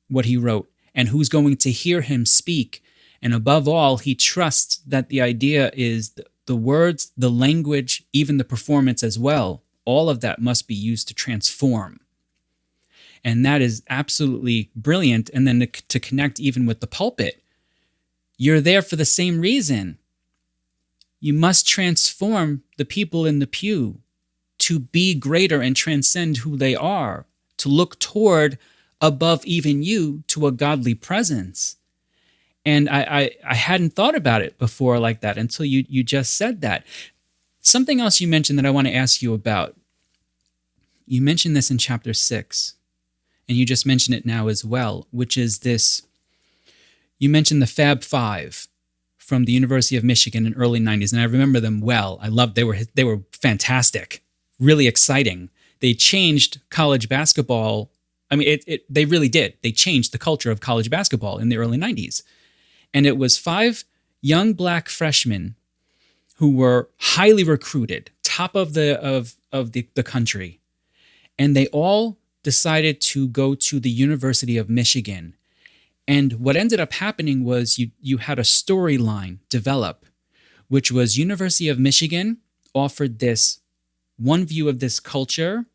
what he wrote and who's going to hear him speak. And above all, he trusts that the idea is the words, the language, even the performance as well, all of that must be used to transform. And that is absolutely brilliant. And then to connect even with the pulpit, you're there for the same reason. You must transform the people in the pew to be greater and transcend who they are, to look toward above even you to a godly presence. And I hadn't thought about it before like that until you just said that. Something else you mentioned that I want to ask you about. You mentioned this in chapter 6, and you just mentioned it now as well, which is this. You mentioned the Fab Five from the University of Michigan in early 90s, and I remember them well. I loved they were fantastic, really exciting. They changed college basketball. I mean, they really did. They changed the culture of college basketball in the early 90s. And it was 5 young black freshmen who were highly recruited, top of the country. And they all decided to go to the University of Michigan. And what ended up happening was you had a storyline develop, which was University of Michigan offered this one view of this culture,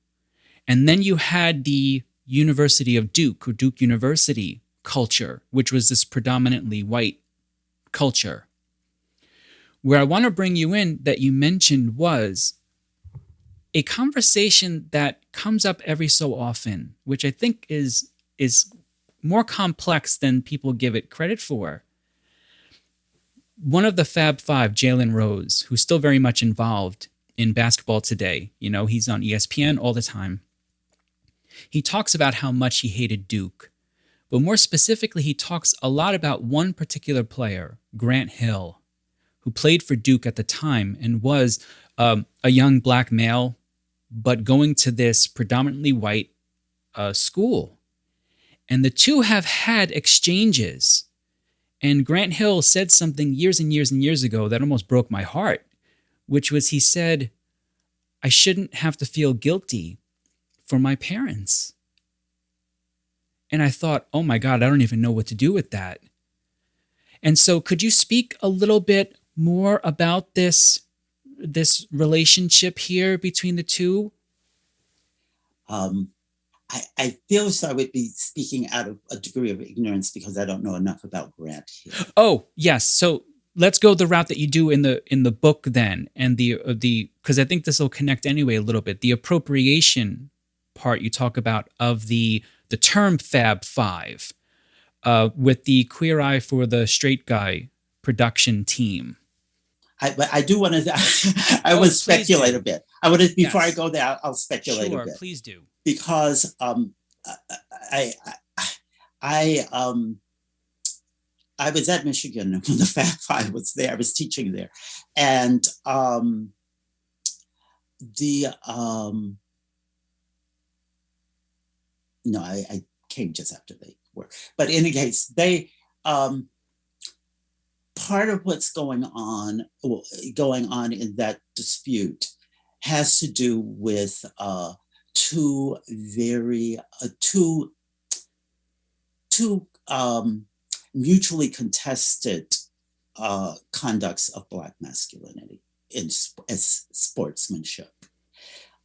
and then you had the University of Duke, or Duke University culture, which was this predominantly white culture. Where I want to bring you in that you mentioned was a conversation that comes up every so often, which I think is more complex than people give it credit for. One of the Fab Five, Jalen Rose, who's still very much involved in basketball today, he's on ESPN all the time. He talks about how much he hated Duke. But more specifically, he talks a lot about one particular player, Grant Hill, who played for Duke at the time and was a young black male, but going to this predominantly white school. And the two have had exchanges. And Grant Hill said something years and years and years ago that almost broke my heart, which was he said, I shouldn't have to feel guilty for my parents. And I thought, oh my God, I don't even know what to do with that. And so could you speak a little bit more about this relationship here between the two? I feel as though I would be speaking out of a degree of ignorance because I don't know enough about Grant here. Oh, yes. So let's go the route that you do in the book then, and the because I think this will connect anyway a little bit. The appropriation part you talk about of the term Fab Five with the Queer Eye for the Straight Guy production team. I do want to. I will speculate a bit. I want to before I go there. I'll speculate a bit. Sure, please do. Because I was at Michigan when the Fab Five was there. I was teaching there, and no, I came just after they were. But in any case, they part of what's going on in that dispute has to do with two very two mutually contested conducts of Black masculinity as sportsmanship.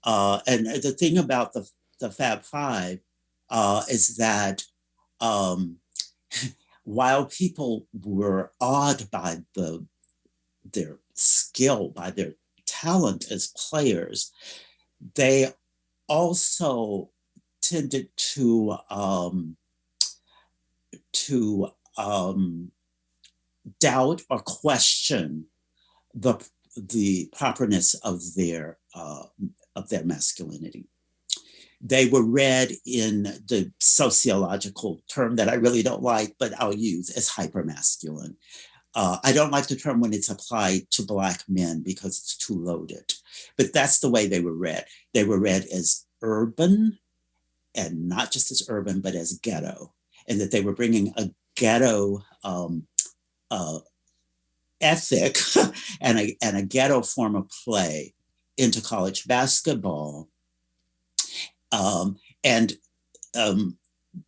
And the thing about the Fab Five is that while people were awed by their skill, by their talent as players, they also tended to doubt or question the properness of their masculinity. They were read in the sociological term that I really don't like, but I'll use as hypermasculine. I don't like the term when it's applied to Black men because it's too loaded, but that's the way they were read. They were read as urban, and not just as urban, but as ghetto, and that they were bringing a ghetto ethic and a ghetto form of play into college basketball.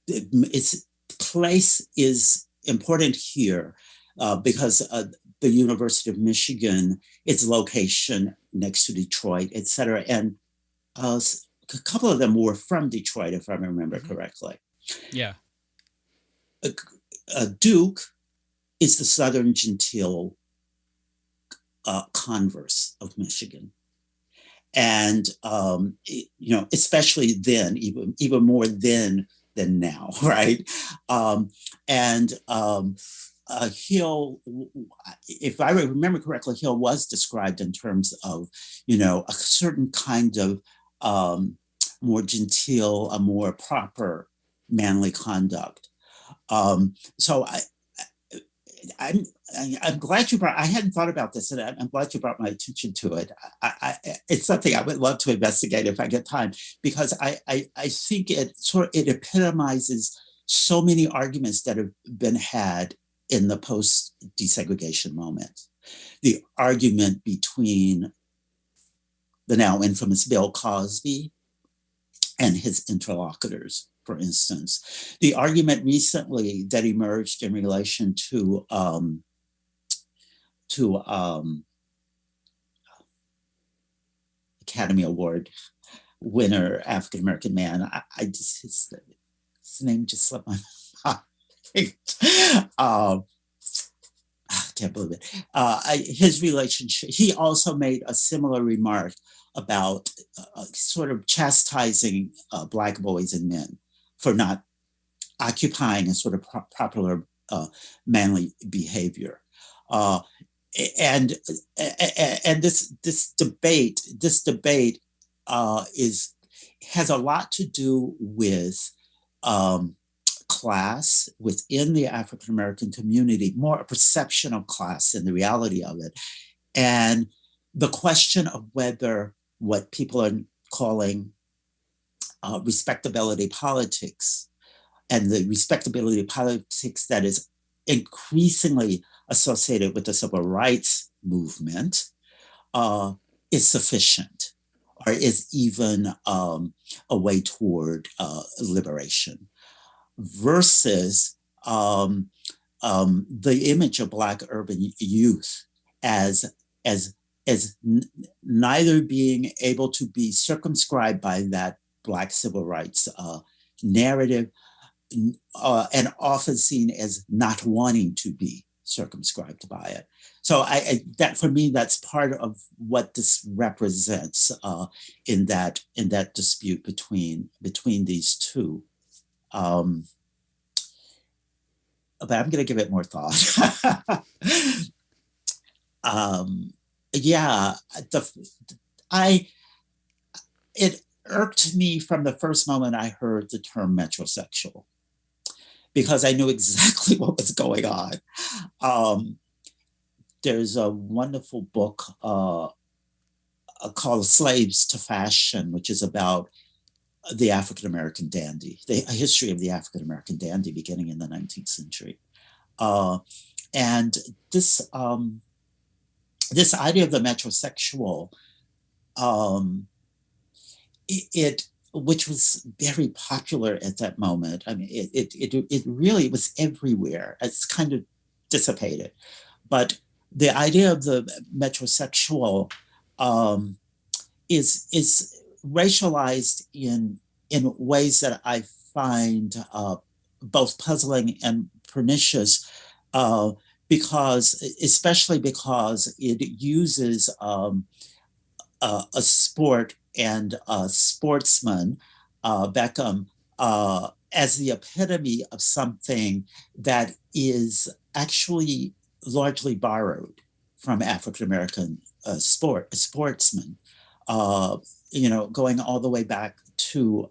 Its place is important here because the University of Michigan, its location next to Detroit, et cetera. And a couple of them were from Detroit, if I remember correctly. Yeah. Duke is the Southern Gentile converse of Michigan. And, especially then, even more then than now, right? Hill, if I remember correctly, Hill was described in terms of, a certain kind of more genteel, a more proper manly conduct. So I'm glad you brought. I hadn't thought about this, and I'm glad you brought my attention to it. It's something I would love to investigate if I get time, because I think it epitomizes so many arguments that have been had in the post-desegregation moment. The argument between the now infamous Bill Cosby and his interlocutors, for instance. The argument recently that emerged in relation to Academy Award winner, African-American man. I just, his name just slipped my mind. I can't believe it. His relationship, he also made a similar remark about sort of chastising Black boys and men for not occupying a sort of popular manly behavior. And this debate has a lot to do with class within the African American community, more a perception of class than the reality of it, and the question of whether what people are calling respectability politics, and the respectability politics that is increasingly associated with the civil rights movement is sufficient, or is even a way toward liberation, versus the image of Black urban youth as neither being able to be circumscribed by that Black civil rights narrative, and often seen as not wanting to be circumscribed by it. So that for me, that's part of what this represents in that dispute between these two. But I'm going to give it more thought. It irked me from the first moment I heard the term metrosexual, because I knew exactly what was going on. There's a wonderful book called Slaves to Fashion, which is about the African American dandy, a history of the African American dandy beginning in the 19th century. And this idea of the metrosexual, it which was very popular at that moment. I mean, it really was everywhere. It's kind of dissipated, but the idea of the metrosexual is racialized in ways that I find both puzzling and pernicious, especially because it uses a sport and a sportsman, Beckham, as the epitome of something that is actually largely borrowed from African American sportsmen. Going all the way back to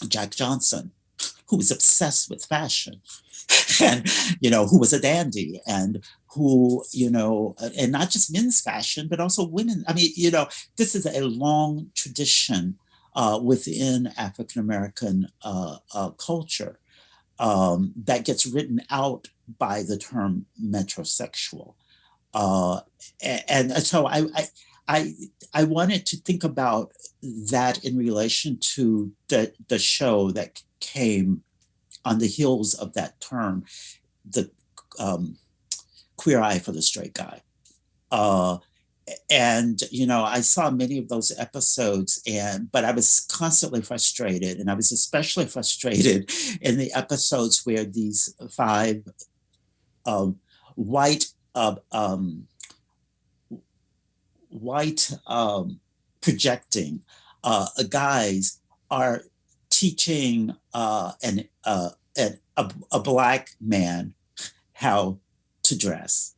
Jack Johnson, who was obsessed with fashion, and who was a dandy, and who and not just men's fashion but also women. I mean, this is a long tradition within African American culture that gets written out by the term metrosexual, and so I wanted to think about that in relation to the show that came on the heels of that term, the Queer Eye for the Straight Guy. And I saw many of those episodes, but I was constantly frustrated, and I was especially frustrated in the episodes where these five white projecting guys are teaching a black man how to dress,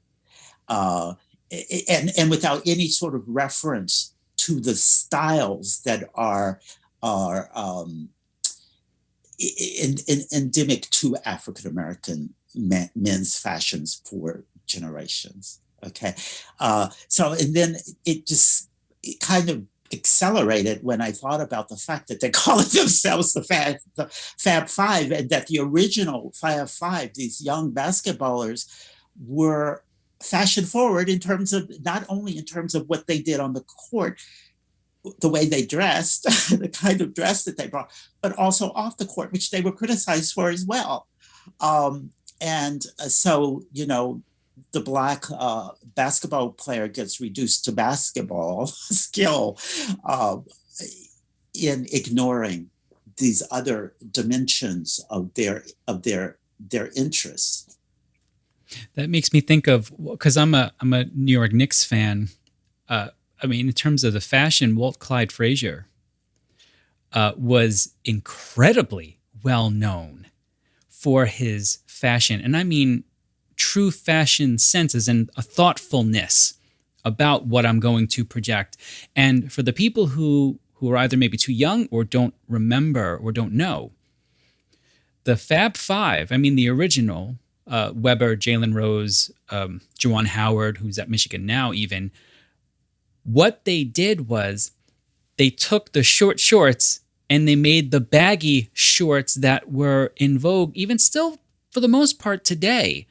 and without any sort of reference to the styles that are endemic to African American men's fashions for generations. Okay, so and then it kind of accelerated when I thought about the fact that they call themselves the Fab Five, and that the original Fab Five, these young basketballers, were fashion forward in terms of not only in terms of what they did on the court, the way they dressed, the kind of dress that they brought, but also off the court, which they were criticized for as well. So the black basketball player gets reduced to basketball skill in ignoring these other dimensions of their interests. That makes me think of, because I'm a New York Knicks fan. I mean, in terms of the fashion, Walt Clyde Frazier was incredibly well known for his fashion, and I mean true fashion senses and a thoughtfulness about what I'm going to project. And for the people who are either maybe too young or don't remember or don't know, the Fab Five, I mean the original, Weber, Jalen Rose, Juwan Howard, who's at Michigan now even, what they did was they took the short shorts and they made the baggy shorts that were in vogue, even still for the most part today.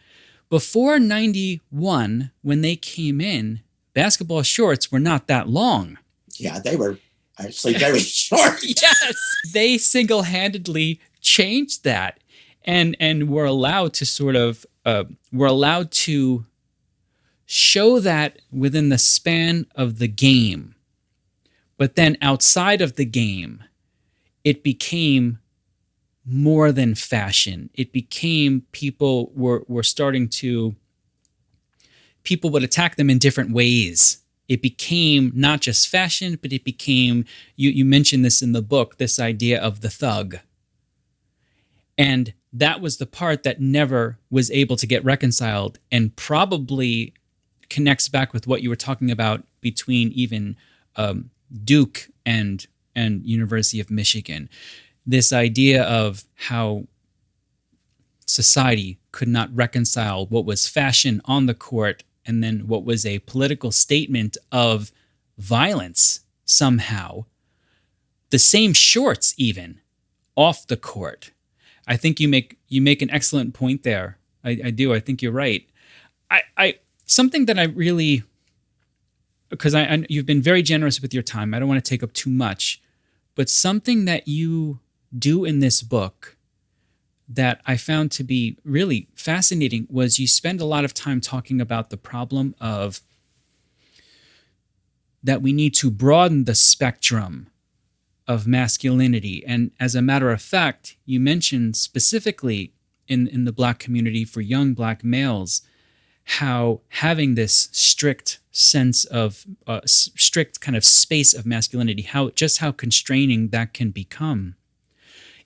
Before 91, when they came in, basketball shorts were not that long. Yeah, they were actually very short. Yes, they single-handedly changed that, and were allowed to show that within the span of the game. But then outside of the game, it became more than fashion. It became people were starting to, people would attack them in different ways. It became not just fashion, but it became, you mentioned this in the book, this idea of the thug. And that was the part that never was able to get reconciled, and probably connects back with what you were talking about between even Duke and University of Michigan. This idea of how society could not reconcile what was fashion on the court and then what was a political statement of violence somehow the same shorts even off the court. I think you make an excellent point there. I do. I think you're right. I something that I really, because you've been very generous with your time. I don't want to take up too much, but something that you do in this book that I found to be really fascinating was you spend a lot of time talking about the problem of that we need to broaden the spectrum of masculinity. And as a matter of fact, you mentioned specifically in the Black community for young Black males, how having this strict sense of strict kind of space of masculinity, how constraining that can become.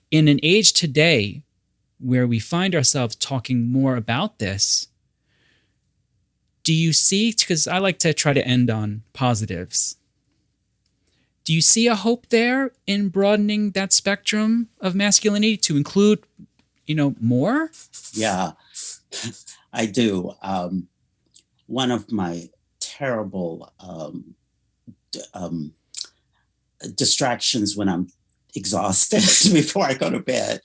In an age today where we find ourselves talking more about this, do you see, because I like to try to end on positives, do you see a hope there in broadening that spectrum of masculinity to include, more? Yeah, I do. One of my terrible distractions when I'm exhausted before I go to bed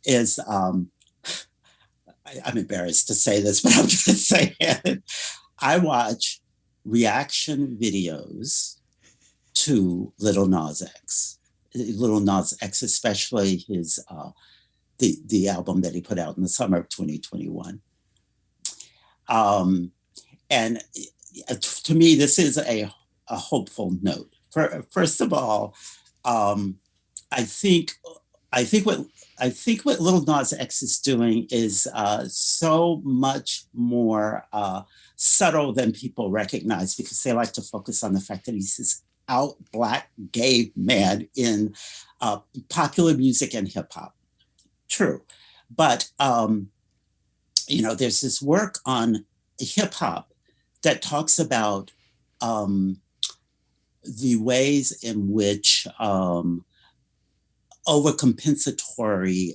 is, I'm embarrassed to say this, but I'm going to say it. I watch reaction videos to Little Nas X. Little Nas X, especially his the album that he put out in the summer of 2021. And to me, this is a hopeful note. First of all, I think what Little Nas X is doing is so much more subtle than people recognize, because they like to focus on the fact that he's this out Black gay man in popular music and hip hop. True. But, there's this work on hip hop that talks about the ways in which overcompensatory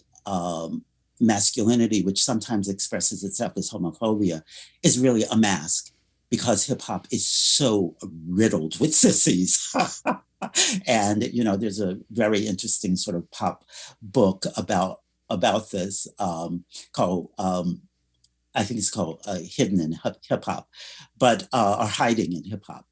masculinity, which sometimes expresses itself as homophobia, is really a mask, because hip hop is so riddled with sissies. And, there's a very interesting sort of pop book about this called, I think it's called Hidden in Hip Hop, but or Hiding in Hip Hop.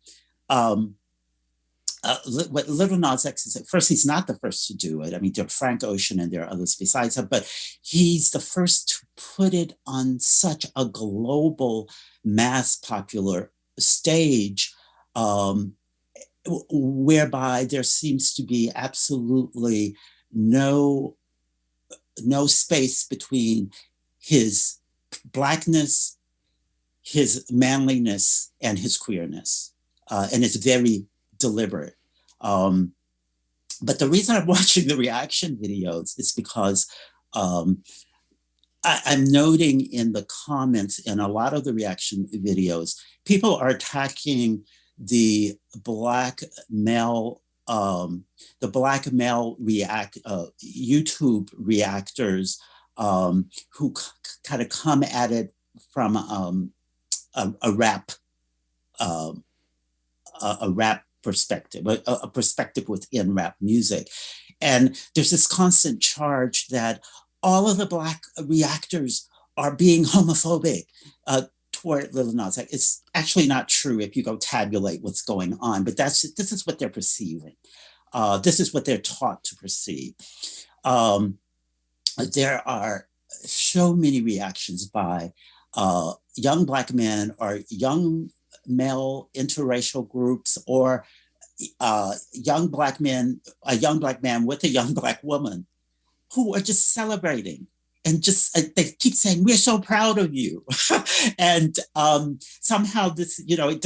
What Little Nas X is, at first, he's not the first to do it. I mean, there are Frank Ocean and there are others besides him, but he's the first to put it on such a global, mass popular stage, whereby there seems to be absolutely no space between his Blackness, his manliness, and his queerness. And it's very deliberate. But the reason I'm watching the reaction videos is because I'm noting in the comments in a lot of the reaction videos, people are attacking the Black male YouTube reactors who kind of come at it from a rap perspective, a perspective within rap music. And there's this constant charge that all of the Black reactors are being homophobic toward Lil Nas X. It's actually not true if you go tabulate what's going on, but this is what they're perceiving. This is what they're taught to perceive. There are so many reactions by young Black men or young male interracial groups, or young Black men, a young Black man with a young Black woman, who are just celebrating and just they keep saying, "We're so proud of you," and somehow this, it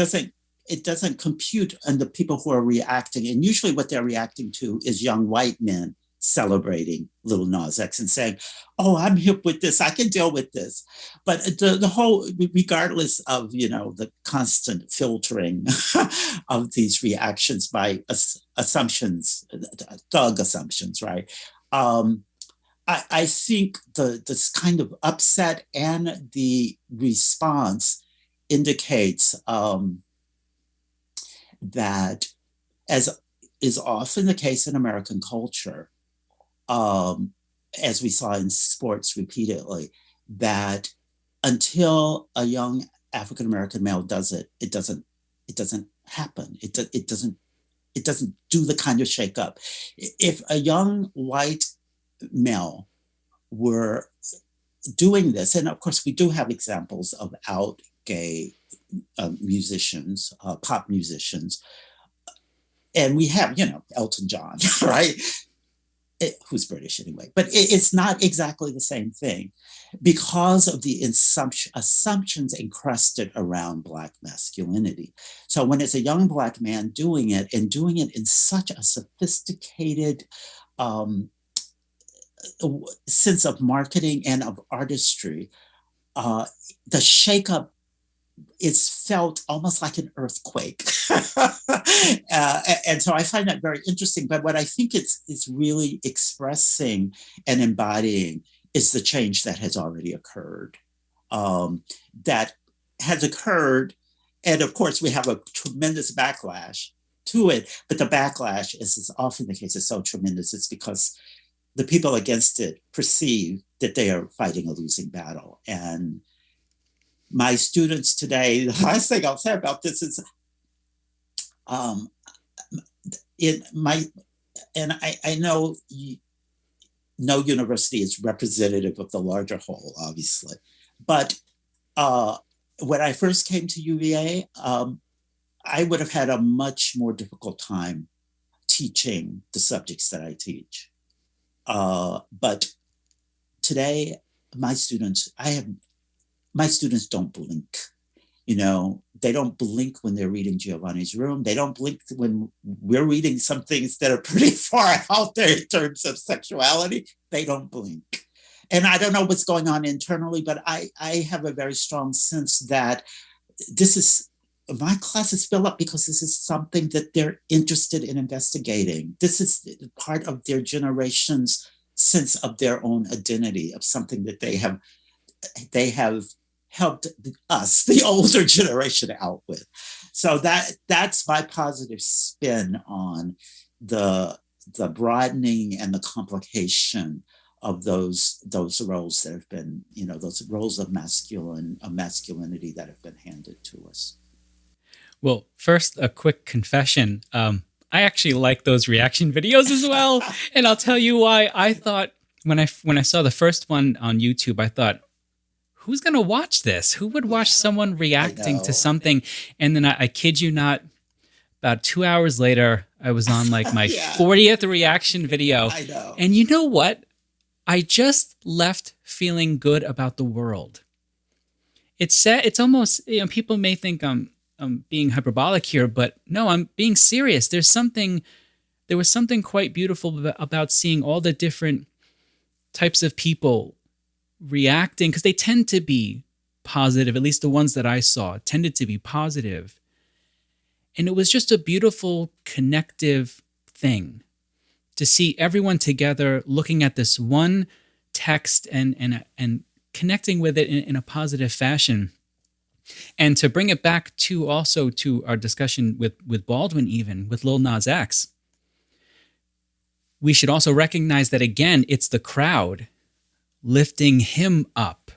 doesn't compute on the people who are reacting. And usually, what they're reacting to is young white men celebrating Lil Nas X and saying, "Oh, I'm hip with this. I can deal with this." But the whole, regardless of the constant filtering of these reactions by assumptions, thug assumptions, right? I think this kind of upset and the response indicates that as is often the case in American culture, um, as we saw in sports repeatedly, that until a young African American male does it, it doesn't happen. It doesn't do the kind of shake up. If a young white male were doing this, and of course we do have examples of out gay musicians, pop musicians, and we have, Elton John, right? Who's British anyway, but it's not exactly the same thing because of the assumptions encrusted around Black masculinity. So when it's a young Black man doing it and doing it in such a sophisticated sense of marketing and of artistry, the shakeup is felt almost like an earthquake. And so I find that very interesting. But what I think it's really expressing and embodying is the change that has already occurred. That has occurred. And of course, we have a tremendous backlash to it. But the backlash, as is often the case, is so tremendous. It's because the people against it perceive that they are fighting a losing battle. And my students today, the last thing I'll say about this is, I know no university is representative of the larger whole, obviously, but when I first came to UVA, I would have had a much more difficult time teaching the subjects that I teach. But today, my students don't blink. They don't blink when they're reading Giovanni's Room. They don't blink when we're reading some things that are pretty far out there in terms of sexuality. They don't blink. And I don't know what's going on internally, but I have a very strong sense that my classes fill up because this is something that they're interested in investigating. This is part of their generation's sense of their own identity, of something that they have helped us, the older generation, out with. So that's my positive spin on the broadening and the complication of those roles that have been, those roles of masculinity that have been handed to us. Well, first, a quick confession. I actually like those reaction videos as well, and I'll tell you why. I thought when I saw the first one on YouTube, I thought, who's going to watch this? Who would watch someone reacting to something? And then I kid you not, about 2 hours later, I was on like my 40th reaction video. I know. And you know what? I just left feeling good about the world. It's almost, people may think I'm being hyperbolic here, but no, I'm being serious. There was something quite beautiful about seeing all the different types of people reacting, because they tend to be positive, at least the ones that I saw tended to be positive. And it was just a beautiful connective thing to see everyone together looking at this one text and connecting with it in a positive fashion. And to bring it back to also to our discussion with Baldwin, even with Lil Nas X, we should also recognize that, again, it's the crowd lifting him up,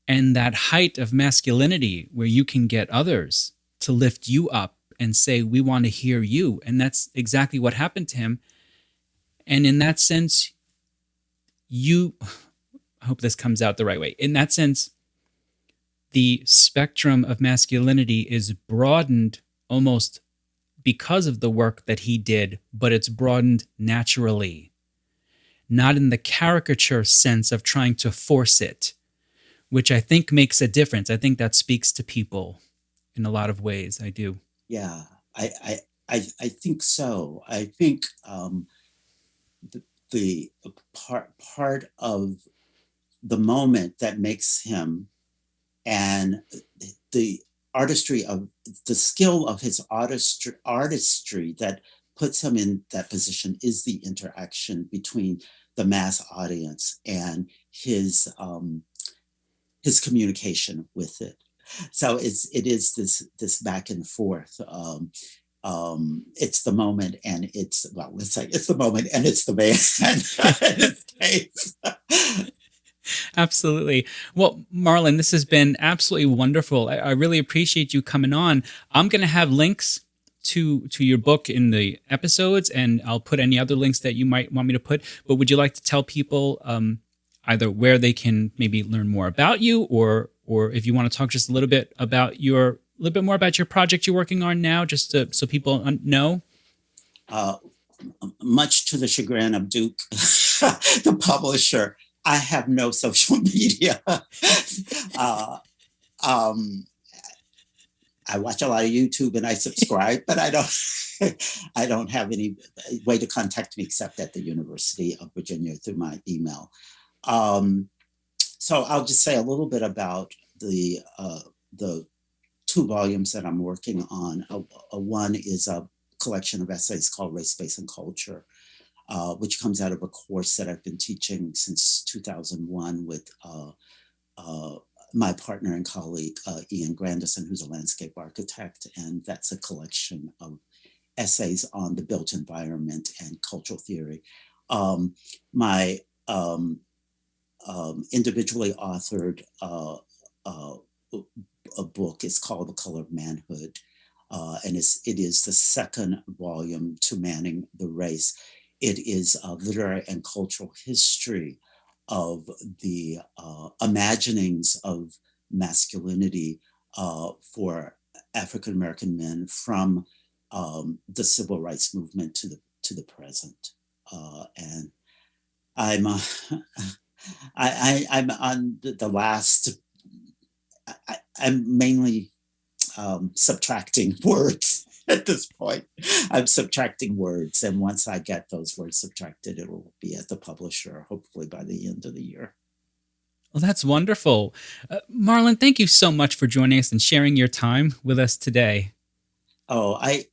and that height of masculinity where you can get others to lift you up and say, we want to hear you. And that's exactly what happened to him. And in that sense, I hope this comes out the right way. In that sense, the spectrum of masculinity is broadened almost because of the work that he did, but it's broadened naturally, not in the caricature sense of trying to force it, which I think makes a difference. I think that speaks to people in a lot of ways. I do. Yeah, I think so. I think the part of the moment that makes him, and the artistry of the skill of his artistry that puts him in that position is the interaction between the mass audience and his communication with it. So it is this back and forth. it's the moment and let's say it's the moment and it's the man in this case. Absolutely. Well, Marlon, this has been absolutely wonderful. I really appreciate you coming on. I'm going to have links to your book in the episodes, and I'll put any other links that you might want me to put. But would you like to tell people either where they can maybe learn more about you, or if you want to talk just a little bit more about your project you're working on now, just so people know? Much to the chagrin of Duke, the publisher, I have no social media. I watch a lot of YouTube and I subscribe, but I don't have any way to contact me except at the University of Virginia through my email. So I'll just say a little bit about the 2 volumes that I'm working on. One is a collection of essays called Race, Space, and Culture, which comes out of a course that I've been teaching since 2001 with my partner and colleague, Ian Grandison, who's a landscape architect. And that's a collection of essays on the built environment and cultural theory. My individually authored a book is called The Color of Manhood. And it is the 2nd volume to Manning the Race. It is a literary and cultural history of the imaginings of masculinity for African-American men from the civil rights movement to the present. And I'm on the last. I'm mainly subtracting words at this point. I'm subtracting words, and once I get those words subtracted, it will be at the publisher, hopefully by the end of the year. Well, that's wonderful. Marlon, thank you so much for joining us and sharing your time with us today. Oh, I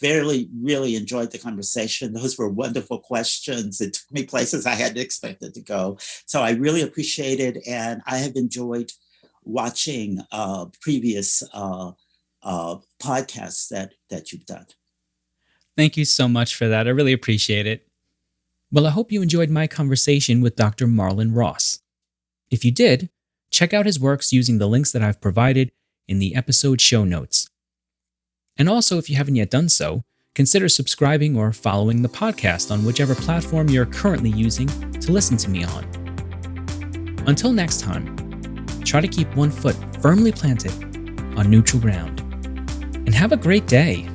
really enjoyed the conversation. Those were wonderful questions. It took me places I hadn't expected to go. So I really appreciate it, and I have enjoyed watching previous podcasts that you've done. Thank you so much for that. I really appreciate it. Well, I hope you enjoyed my conversation with Dr. Marlon Ross. If you did, check out his works using the links that I've provided in the episode show notes. And also, if you haven't yet done so, consider subscribing or following the podcast on whichever platform you're currently using to listen to me on. Until next time, try to keep one foot firmly planted on neutral ground. And have a great day.